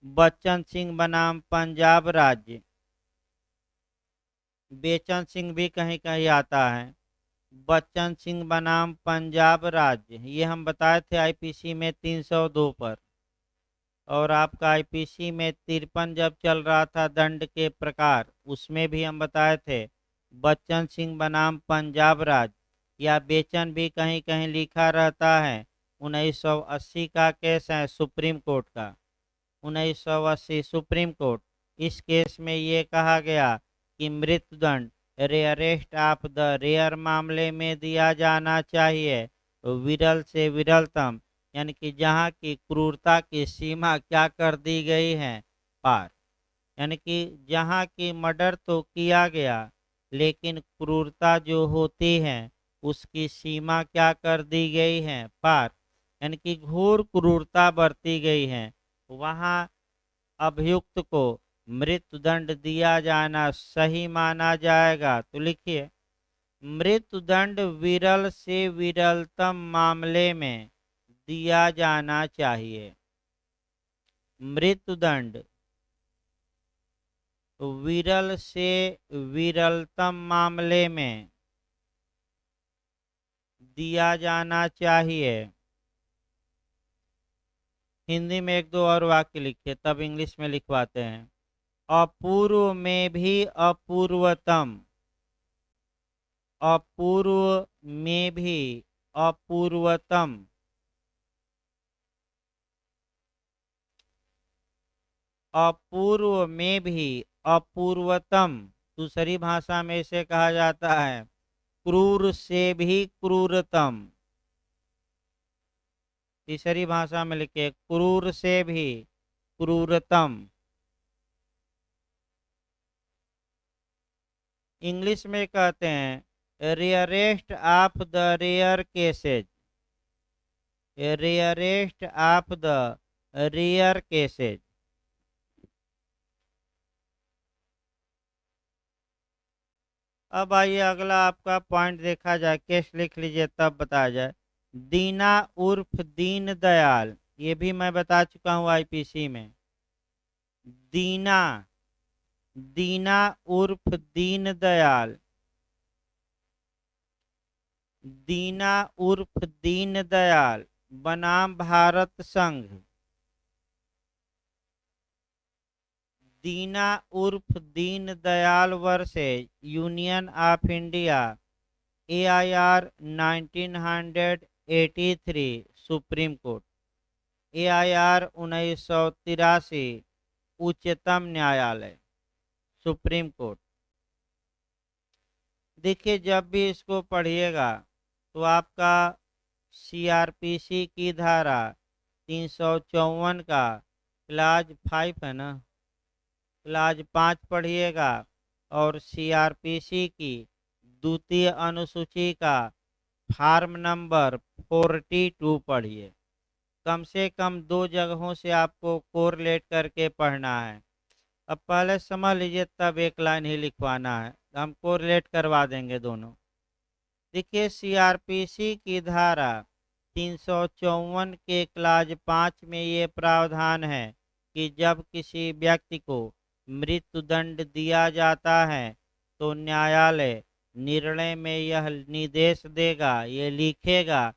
बच्चन सिंह बनाम पंजाब राज्य। बेचन सिंह भी कहीं कहीं आता है। बच्चन सिंह बनाम पंजाब राज्य, ये हम बताए थे IPC में 302 पर। और आपका IPC में 53 जब चल रहा था दंड के प्रकार, उसमें भी हम बताए थे बच्चन सिंह बनाम पंजाब राज्य, या बेचन भी कहीं कहीं लिखा रहता है। 1980 का केस है सुप्रीम कोर्ट का, 1980 सुप्रीम कोर्ट। इस केस में ये कहा गया कि मृत्युदंड रेयरेस्ट ऑफ द रेयर मामले में दिया जाना चाहिए, विरल से विरलतम, यानी कि जहाँ की क्रूरता की सीमा क्या कर दी गई है, पार। यानी कि जहाँ की मर्डर तो किया गया, लेकिन क्रूरता जो होती है उसकी सीमा क्या कर दी गई है, पार। यानी कि घोर क्रूरता बरती गई है, वहाँ अभियुक्त को मृत्युदंड दिया जाना सही माना जाएगा। तो लिखिए, मृत्युदंड विरल से विरलतम मामले में दिया जाना चाहिए। मृत्युदंड विरल से विरलतम मामले में दिया जाना चाहिए। हिंदी में एक दो और वाक्य लिखिए, तब इंग्लिश में लिखवाते हैं। अपूर्व में भी अपूर्वतम, अपूर्व में भी अपूर्वतम, अपूर्व में भी अपूर्वतम। दूसरी भाषा में इसे कहा जाता है क्रूर से भी क्रूरतम। तीसरी भाषा में लिखे क्रूर से भी क्रूरतम। इंग्लिश में कहते हैं rarest of the rare cases, rarest of the rare cases. अब आइए अगला आपका पॉइंट देखा जाए, केस लिख लीजिए तब बताया जाए। दीना उर्फ दीन दयाल, ये भी मैं बता चुका हूँ IPC में। दीना, दीना उर्फ दीन दयाल, दीना उर्फ दीन दयाल बनाम भारत संघ। दीना उर्फ Deen Dayal versus union of India, AIR 1983 supreme court. AIR 1983 उच्चतम न्यायालय, सुप्रीम कोर्ट। देखिए जब भी इसको पढ़िएगा तो आपका सीआरपीसी की धारा 354 का क्लाज 5 है ना, क्लाज 5 पढ़िएगा और सीआरपीसी की द्वितीय अनुसूची का फार्म नंबर 42 पढ़िए। कम से कम 2 जगहों से आपको कोरिलेट करके पढ़ना है। अब पहले समझ लीजिए तब एक लाइन ही लिखवाना है, हम कोरिलेट करवा देंगे दोनों। देखिए सीआरपीसी की धारा 354 के क्लाज 5 में ये प्रावधान है कि जब किसी व्यक्ति को मृत्यु दंड दिया जाता है तो न्यायालय निर्णय में यह निर्देश देगा, ये लिखेगा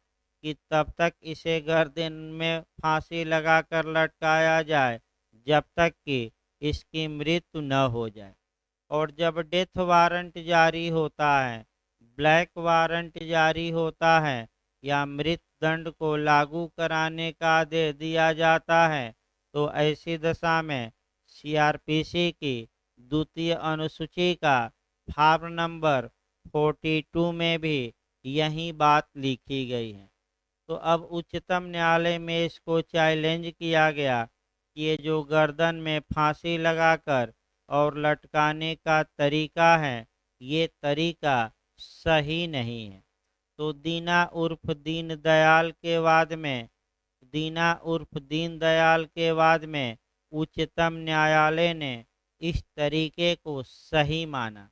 कि तब तक इसे गर्दन में फांसी लगाकर लटकाया जाए जब तक कि इसकी मृत्यु न हो जाए। और जब डेथ वारंट जारी होता है, ब्लैक वारंट जारी होता है या मृत्यु दंड को लागू कराने का आदेश दिया जाता है तो ऐसी दशा में सीआरपीसी की द्वितीय अनुसूची का फार्म नंबर 42 में भी यही बात लिखी गई है। तो अब उच्चतम न्यायालय में इसको चैलेंज किया गया कि ये जो गर्दन में फांसी लगाकर और लटकाने का तरीका है, ये तरीका सही नहीं है। तो दीना उर्फ दीन दयाल के वाद में, दीना उर्फ दीन दयाल के वाद में उच्चतम न्यायालय ने इस तरीके को सही माना।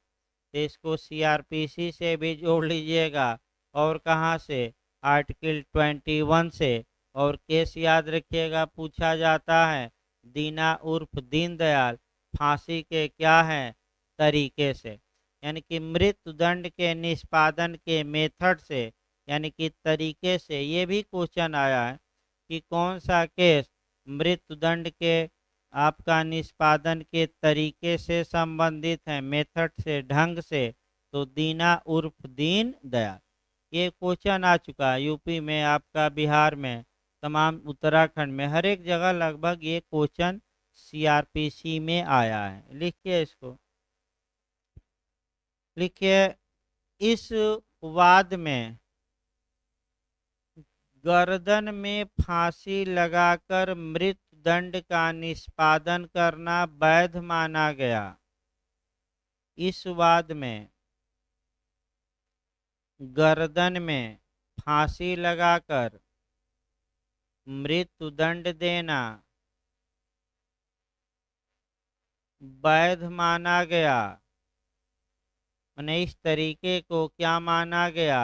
तो इसको सीआरपीसी से भी जोड़ लीजिएगा और कहाँ से, आर्टिकल 21 से। और केस याद रखिएगा पूछा जाता है दीना उर्फ दीनदयाल फांसी के क्या है तरीके से, यानी कि मृत्यु दंड के निष्पादन के मेथड से, यानी कि तरीके से। ये भी क्वेश्चन आया है कि कौन सा केस मृत्यु दंड के आपका निष्पादन के तरीके से संबंधित है, मेथड से, ढंग से। तो दीना उर्फ दीन दयाल ये क्वेश्चन आ चुका है यूपी में, आपका बिहार में, तमाम उत्तराखंड में, हर एक जगह लगभग ये क्वेश्चन सीआरपीसी में आया है। लिखिए इसको, लिखिए इस वाद में गर्दन में फांसी लगाकर मृत्यु दंड का निष्पादन करना वैध माना गया। इस वाद में गर्दन में फांसी लगाकर मृत्यु दंड देना वैध माना गया, इस तरीके को क्या माना गया,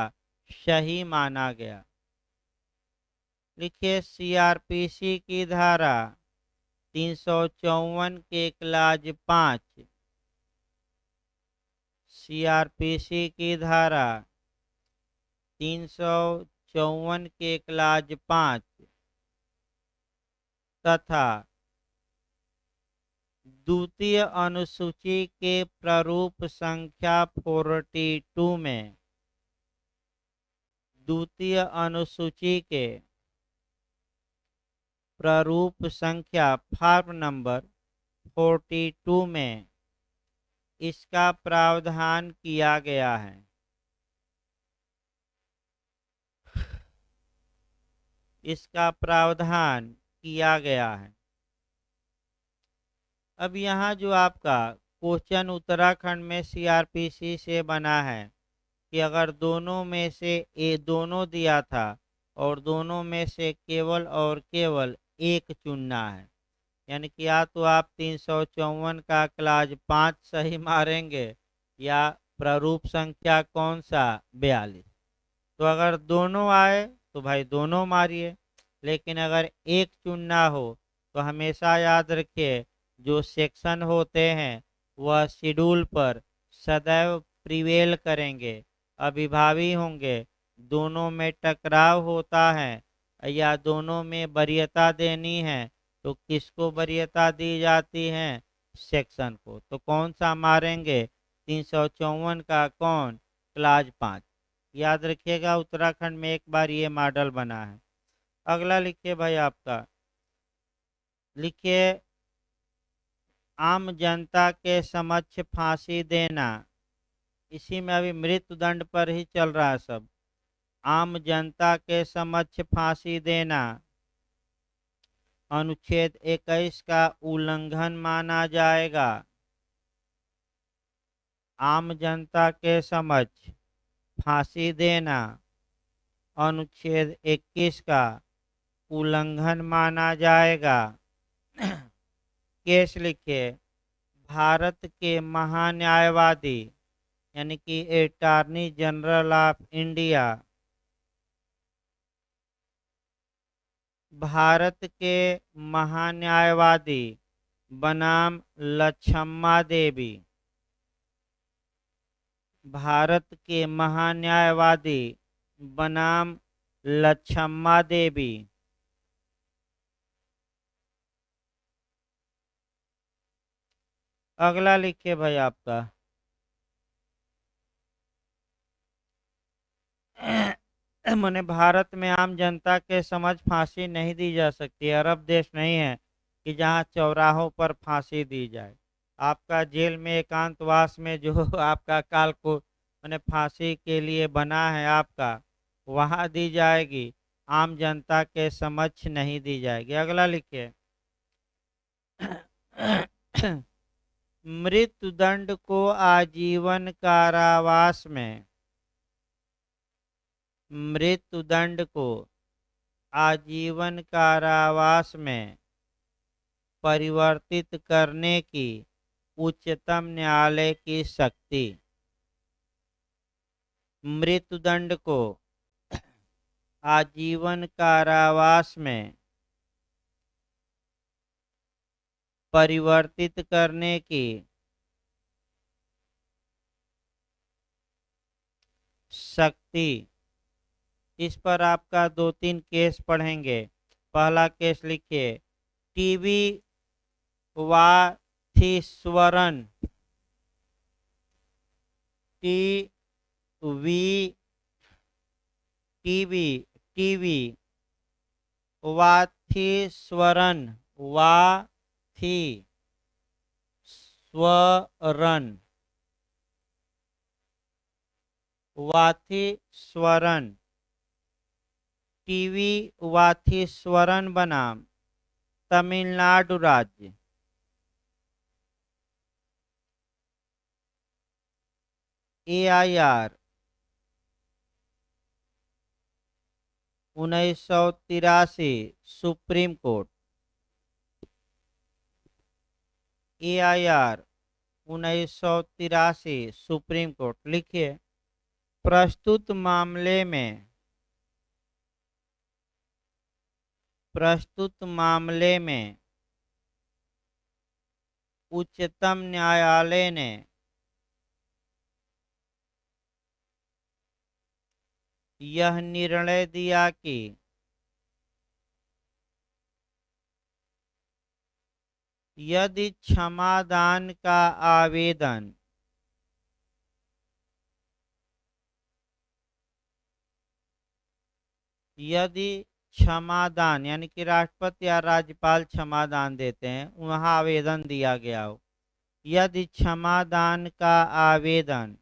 सही माना गया। लिखिए सीआरपीसी की धारा 354 के क्लाज 5, सीआरपीसी की धारा 354 के क्लाज 5 तथा द्वितीय अनुसूची के प्रारूप संख्या 42 में, द्वितीय अनुसूची के प्रारूप संख्या फार्म नंबर 42 में इसका प्रावधान किया गया है। इसका प्रावधान किया गया है। अब यहाँ जो आपका क्वेश्चन उत्तराखंड में सीआरपीसी से बना है कि अगर दोनों में से दोनों दिया था और दोनों में से केवल और केवल एक चुनना है, यानी कि या तो आप 354 का क्लाज 5 सही मारेंगे या प्रारूप संख्या कौन सा 42। तो अगर दोनों आए तो भाई दोनों मारिए, लेकिन अगर एक चुनना हो तो हमेशा याद रखिए जो सेक्शन होते हैं वह शेड्यूल पर सदैव प्रिवेल करेंगे, अभिभावी होंगे। दोनों में टकराव होता है या दोनों में वरीयता देनी है तो किसको वरीयता दी जाती है, सेक्शन को। तो कौन सा मारेंगे, 354 का कौन, क्लाज 5। याद रखिएगा उत्तराखंड में एक बार ये मॉडल बना है। अगला लिखिए भाई आपका, लिखिए आम जनता के समक्ष फांसी देना, इसी में अभी मृत्युदंड पर ही चल रहा है सब। आम जनता के समक्ष फांसी देना अनुच्छेद 21 का उल्लंघन माना जाएगा। आम जनता के समक्ष फांसी देना अनुच्छेद 21 का उल्लंघन माना जाएगा। केस लिखिए। भारत के महान्यायवादी यानी कि attorney general of India, Bharat के महान्यायवादी बनाम लछम्मा देवी, भारत के महान्यायवादी बनाम लछम्मा देवी अगला लिखिए भाई आपका मैंने भारत में आम जनता के समझ फांसी नहीं दी जा सकती। अरब देश नहीं है कि जहां चौराहों पर फांसी दी जाए। आपका जेल में एकांतवास में जो आपका काल को मैंने फांसी के लिए बना है आपका, वहां दी जाएगी, आम जनता के समक्ष नहीं दी जाएगी। अगला लिखिए। मृत्युदंड को आजीवन कारावास में, मृत्युदंड को आजीवन कारावास में परिवर्तित करने की उच्चतम न्यायालय की शक्ति। मृत्युदंड को आजीवन कारावास में परिवर्तित करने की शक्ति, इस पर आपका 2-3 केस पढ़ेंगे। पहला केस लिखिए। T V Vatheeswaran, T V T V T V Vatheeswaran, Vatheeswaran, Vatheeswaran, T V Vatheeswaran बनाम तमिलनाडु राज्य, AIR 1983 supreme court, AIR 1983 supreme court. लिखिए। प्रस्तुत मामले में, प्रस्तुत मामले में उच्चतम न्यायालय ने यह निर्णय दिया कि यदि क्षमादान का आवेदन यदि क्षमादान यानी कि राष्ट्रपति या राज्यपाल क्षमादान देते हैं, वहां आवेदन दिया गया हो, यदि क्षमादान का आवेदन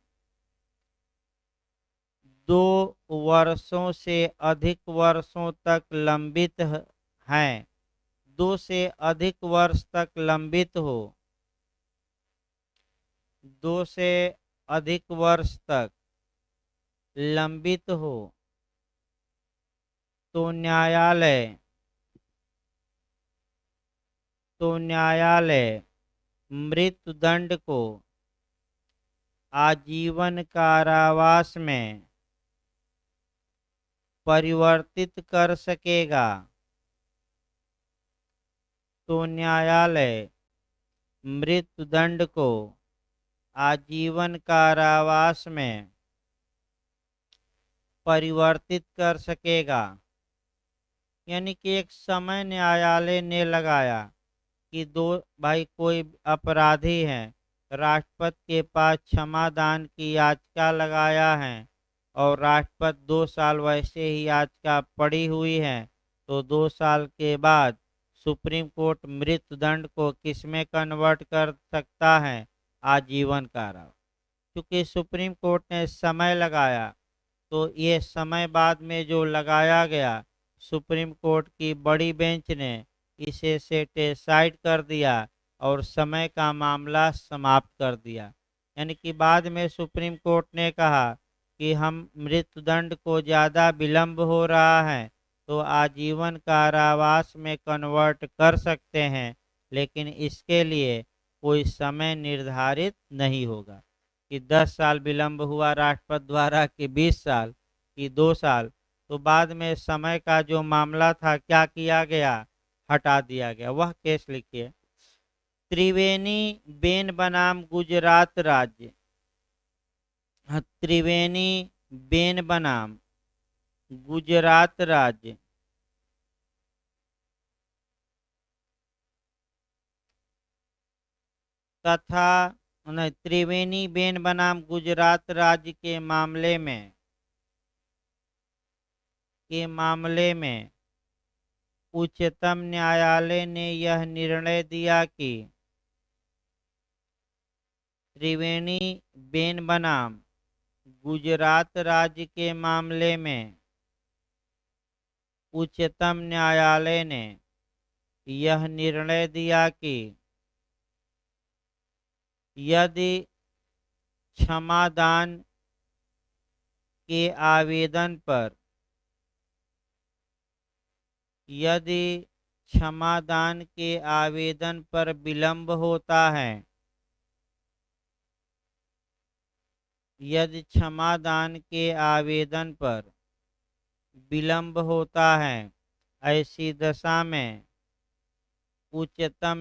2 वर्षों से अधिक वर्षों तक लंबित है, 2 से अधिक वर्ष तक लंबित हो, 2 से अधिक वर्ष तक लंबित हो, तो न्यायालय मृत्युदंड को आजीवन कारावास में परिवर्तित कर सकेगा। तो न्यायालय मृत्युदंड को आजीवन कारावास में परिवर्तित कर सकेगा। यानी कि एक समय न्यायालय ने लगाया कि भाई कोई अपराधी है, राष्ट्रपति के पास क्षमादान की याचिका लगाया है और राष्ट्रपति 2 साल वैसे ही याचिका पड़ी हुई है, तो 2 साल के बाद सुप्रीम कोर्ट मृत्युदंड को किसमें कन्वर्ट कर सकता है? आजीवन कारावास। क्योंकि सुप्रीम कोर्ट ने समय लगाया, तो ये समय बाद में जो लगाया गया, सुप्रीम कोर्ट की बड़ी बेंच ने इसे सेटिस्फाइड कर दिया और समय का मामला समाप्त कर दिया। यानी कि बाद में सुप्रीम कोर्ट ने कहा कि हम मृत्युदंड को ज़्यादा विलंब हो रहा है तो आजीवन कारावास में कन्वर्ट कर सकते हैं, लेकिन इसके लिए कोई समय निर्धारित नहीं होगा कि 10 साल विलंब हुआ राष्ट्रपति द्वारा कि 20 साल कि 2 साल। तो बाद में समय का जो मामला था क्या किया गया, हटा दिया गया। वह केस लिखिए। त्रिवेणी बेन बनाम गुजरात राज्य। त्रिवेणी बेन बनाम गुजरात राज्य तथा त्रिवेणी बेन बनाम गुजरात राज्य के मामले में उच्चतम न्यायालय ने यह निर्णय दिया कि त्रिवेणी बेन बनाम गुजरात राज्य के मामले में उच्चतम न्यायालय ने यह निर्णय दिया कि यदि क्षमादान के आवेदन पर विलंब होता है, यदि क्षमादान के आवेदन पर विलंब होता है, ऐसी दशा में उच्चतम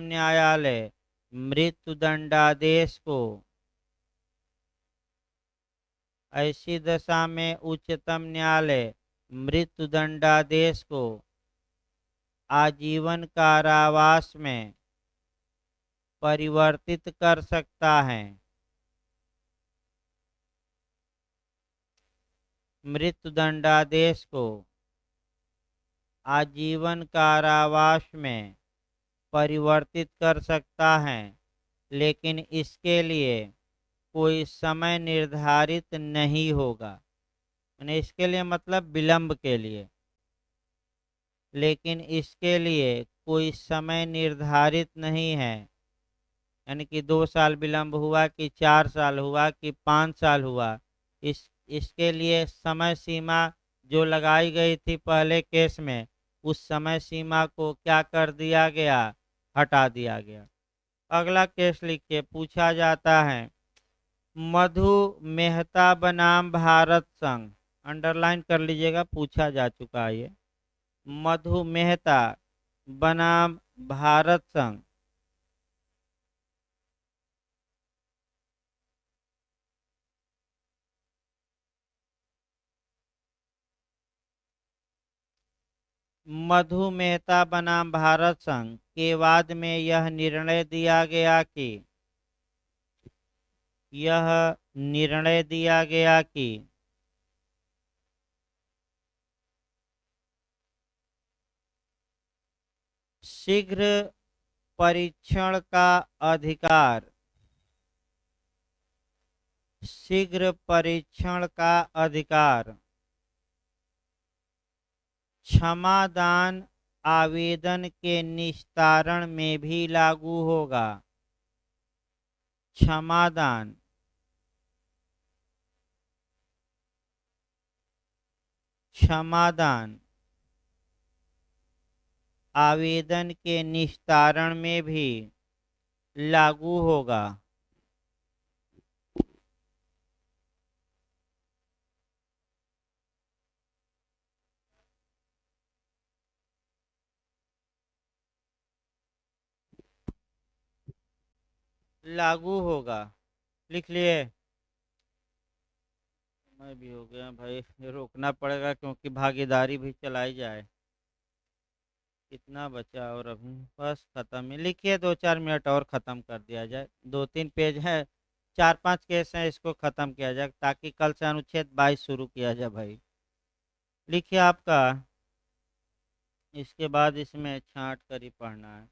न्यायालय मृत्युदंडादेश को आजीवन कारावास में परिवर्तित कर सकता है। मृत्युदंडादेश को आजीवन कारावास में परिवर्तित कर सकता है, लेकिन इसके लिए कोई समय निर्धारित नहीं होगा। यानी इसके लिए मतलब विलंब के लिए, लेकिन इसके लिए कोई समय निर्धारित नहीं है। यानी कि 2 साल विलंब हुआ कि 4 साल हुआ कि 5 साल हुआ, इसके लिए समय सीमा जो लगाई गई थी पहले केस में, उस समय सीमा को क्या कर दिया गया, हटा दिया गया। अगला केस लिखिए। पूछा जाता है मधु मेहता बनाम भारत संघ। अंडरलाइन कर लीजिएगा, पूछा जा चुका है ये। मधु मेहता बनाम भारत संघ। मधु मेहता बनाम भारत संघ के बाद में यह निर्णय दिया गया कि शीघ्र परीक्षण का अधिकार क्षमादान आवेदन के निस्तारण में भी लागू होगा। क्षमादान आवेदन के निस्तारण में भी लागू होगा। लिख लिए। मैं भी हो गया भाई, रोकना पड़ेगा क्योंकि भागीदारी भी चलाई जाए। कितना बचा और अभी बस खत्म ही। लिखिए 2-4 मिनट और ख़त्म कर दिया जाए। 2-3 पेज है, चार पांच केस हैं, इसको खत्म किया जाए ताकि कल से अनुच्छेद 22 शुरू किया जाए भाई। लिखिए आपका, इसके बाद इसमें छांट कर ही पढ़ना है।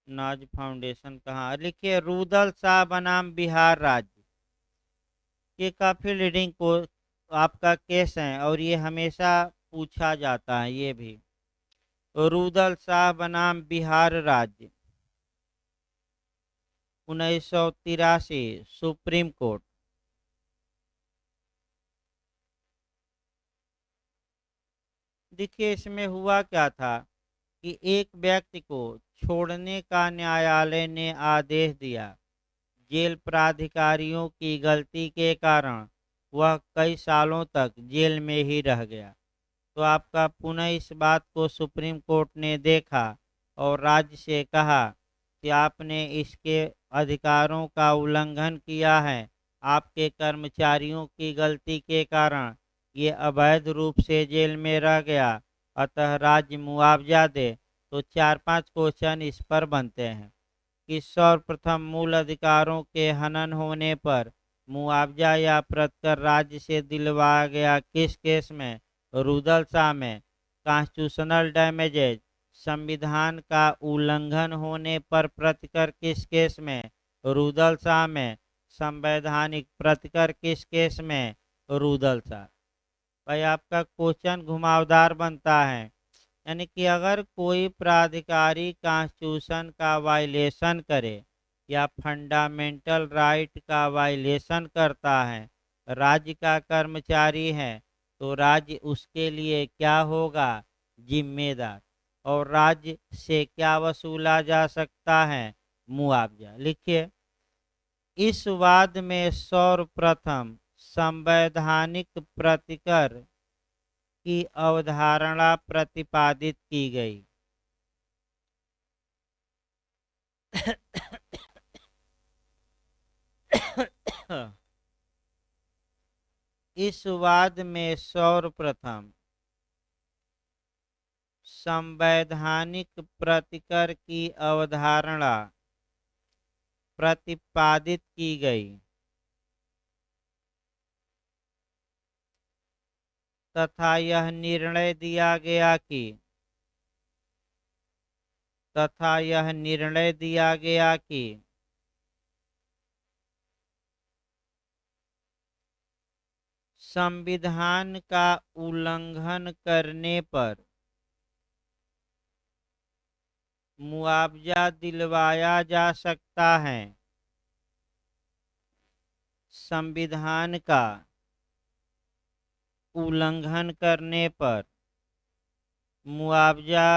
नाज फाउंडेशन कहाँ, लिखिए रुदल शाह बनाम बिहार राज्य। ये काफी लीडिंग को आपका केस है और ये हमेशा पूछा जाता है ये भी। रुदल शाह बनाम बिहार राज्य, 1983, सुप्रीम कोर्ट। देखिए इसमें हुआ क्या था कि एक व्यक्ति को छोड़ने का न्यायालय ने आदेश दिया। जेल प्राधिकारियों की गलती के कारण वह कई सालों तक जेल में ही रह गया। तो आपका पुनः इस बात को सुप्रीम कोर्ट ने देखा और राज्य से कहा कि आपने इसके अधिकारों का उल्लंघन किया है। आपके कर्मचारियों की गलती के कारण ये अवैध रूप से जेल में रह गया, अतः राज्य मुआवजा दे। तो चार पांच क्वेश्चन इस पर बनते हैं कि सर्वप्रथम मूल अधिकारों के हनन होने पर मुआवजा या प्रतिकर राज्य से दिलवाया गया किस केस में? रुदल शाह में। कॉन्स्टिट्यूशनल डैमेजेज, संविधान का उल्लंघन होने पर प्रतिकर किस केस में? रुदल शाह में। संवैधानिक प्रतिकर किस केस में? रुदल शाह। भाई आपका क्वेश्चन घुमावदार बनता है, यानी कि अगर कोई प्राधिकारी कॉन्स्टिट्यूशन का वायलेशन करे या फंडामेंटल राइट का वायलेशन करता है, राज्य का कर्मचारी है, तो राज्य उसके लिए क्या होगा? जिम्मेदार। और राज्य से क्या वसूला जा सकता है? मुआवजा। लिखिए, इस वाद में सर्वप्रथम संवैधानिक प्रतिकर की अवधारणा प्रतिपादित की गई। इस वाद में सर्वप्रथम संवैधानिक प्रतिकर की अवधारणा प्रतिपादित की गई तथा यह निर्णय दिया गया कि संविधान का उल्लंघन करने पर मुआवजा दिलवाया जा सकता है। संविधान का उल्लंघन करने पर मुआवजा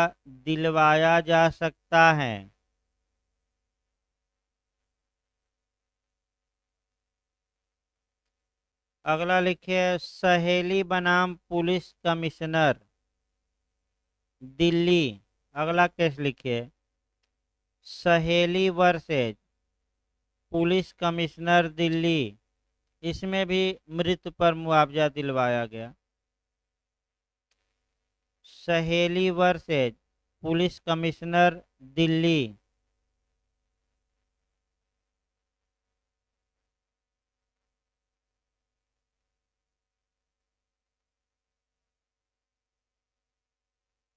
दिलवाया जा सकता है। अगला लिखिए, सहेली बनाम पुलिस कमिश्नर, दिल्ली। अगला केस लिखिए, सहेली वर्सेज पुलिस कमिश्नर, दिल्ली। इसमें भी मृत्यु पर मुआवजा दिलवाया गया। सहेली वर्सेज पुलिस कमिश्नर, दिल्ली।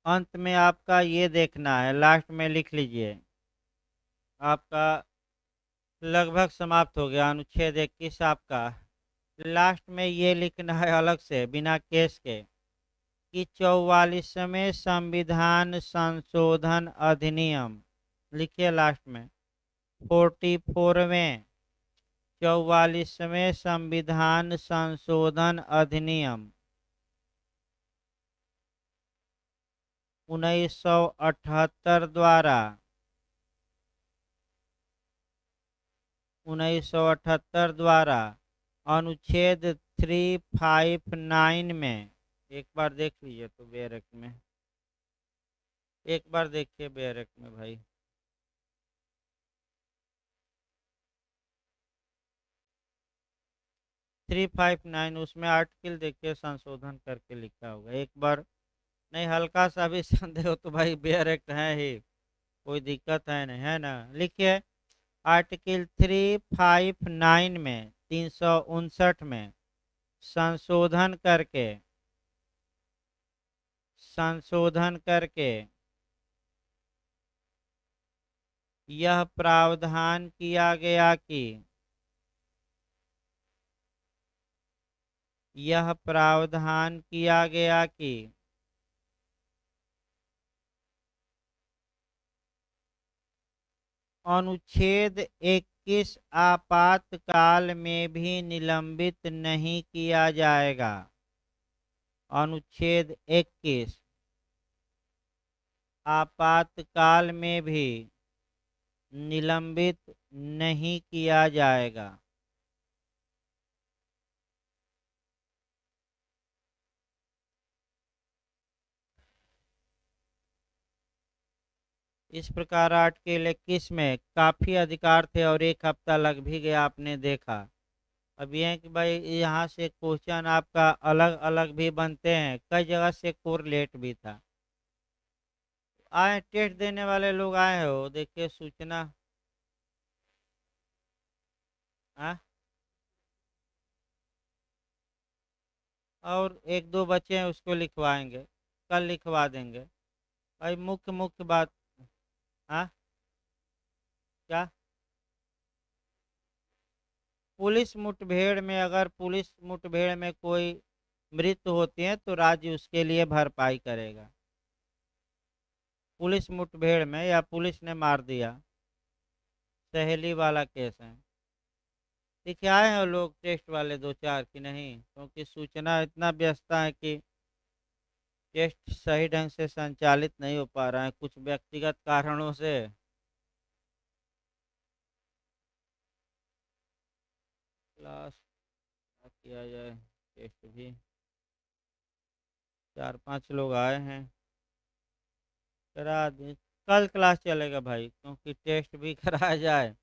अंत में आपका ये देखना है, लास्ट में लिख लीजिए, आपका लगभग समाप्त हो गया अनुच्छेद 21 आपका। लास्ट में ये लिखना है अलग से बिना केस के कि 44वें संविधान संशोधन अधिनियम। लिखिए लास्ट में 44वें 44वें संविधान संशोधन अधिनियम 1978 द्वारा 1978 द्वारा अनुच्छेद 359 में, एक बार देख लीजिए तो बैरक में, एक बार देखिए बैरक में भाई। थ्री फाइव नाइन उसमें आर्टिकल देखिए संशोधन करके लिखा होगा एक बार। नहीं हल्का सा भी संदेह हो तो भाई बेयर एक्ट है ही, कोई दिक्कत है नहीं, है ना? लिखिए, आर्टिकल 359 में 359 में संशोधन करके यह प्रावधान किया गया कि अनुच्छेद 21 आपातकाल में भी निलंबित नहीं किया जाएगा। अनुच्छेद 21 आपातकाल में भी निलंबित नहीं किया जाएगा। इस प्रकार आर्टिकल 21 में काफी अधिकार थे और एक हफ्ता लग भी गया, आपने देखा। अब यह है कि भाई यहाँ से क्वेश्चन आपका अलग अलग भी बनते हैं, कई जगह से कोरिलेट भी था। आए टेस्ट देने वाले लोग आए हो, देखिए सूचना। हाँ, और एक दो बच्चे हैं उसको लिखवाएंगे, कल लिखवा देंगे। भाई मुख्य मुख्य बात। हाँ, क्या? अगर पुलिस मुठभेड़ में कोई मृत्यु होती है तो राज्य उसके लिए भरपाई करेगा। पुलिस मुठभेड़ में या पुलिस ने मार दिया, सहेली वाला केस है। देखिए आए हैं लोग टेस्ट वाले दो चार की नहीं, क्योंकि सूचना इतना व्यस्तता है कि टेस्ट सही ढंग से संचालित नहीं हो पा रहा है कुछ व्यक्तिगत कारणों से। क्लास किया जाए, टेस्ट भी 4-5 लोग आए हैं, करा दें। कल क्लास चलेगा भाई, क्योंकि टेस्ट भी कराया जाए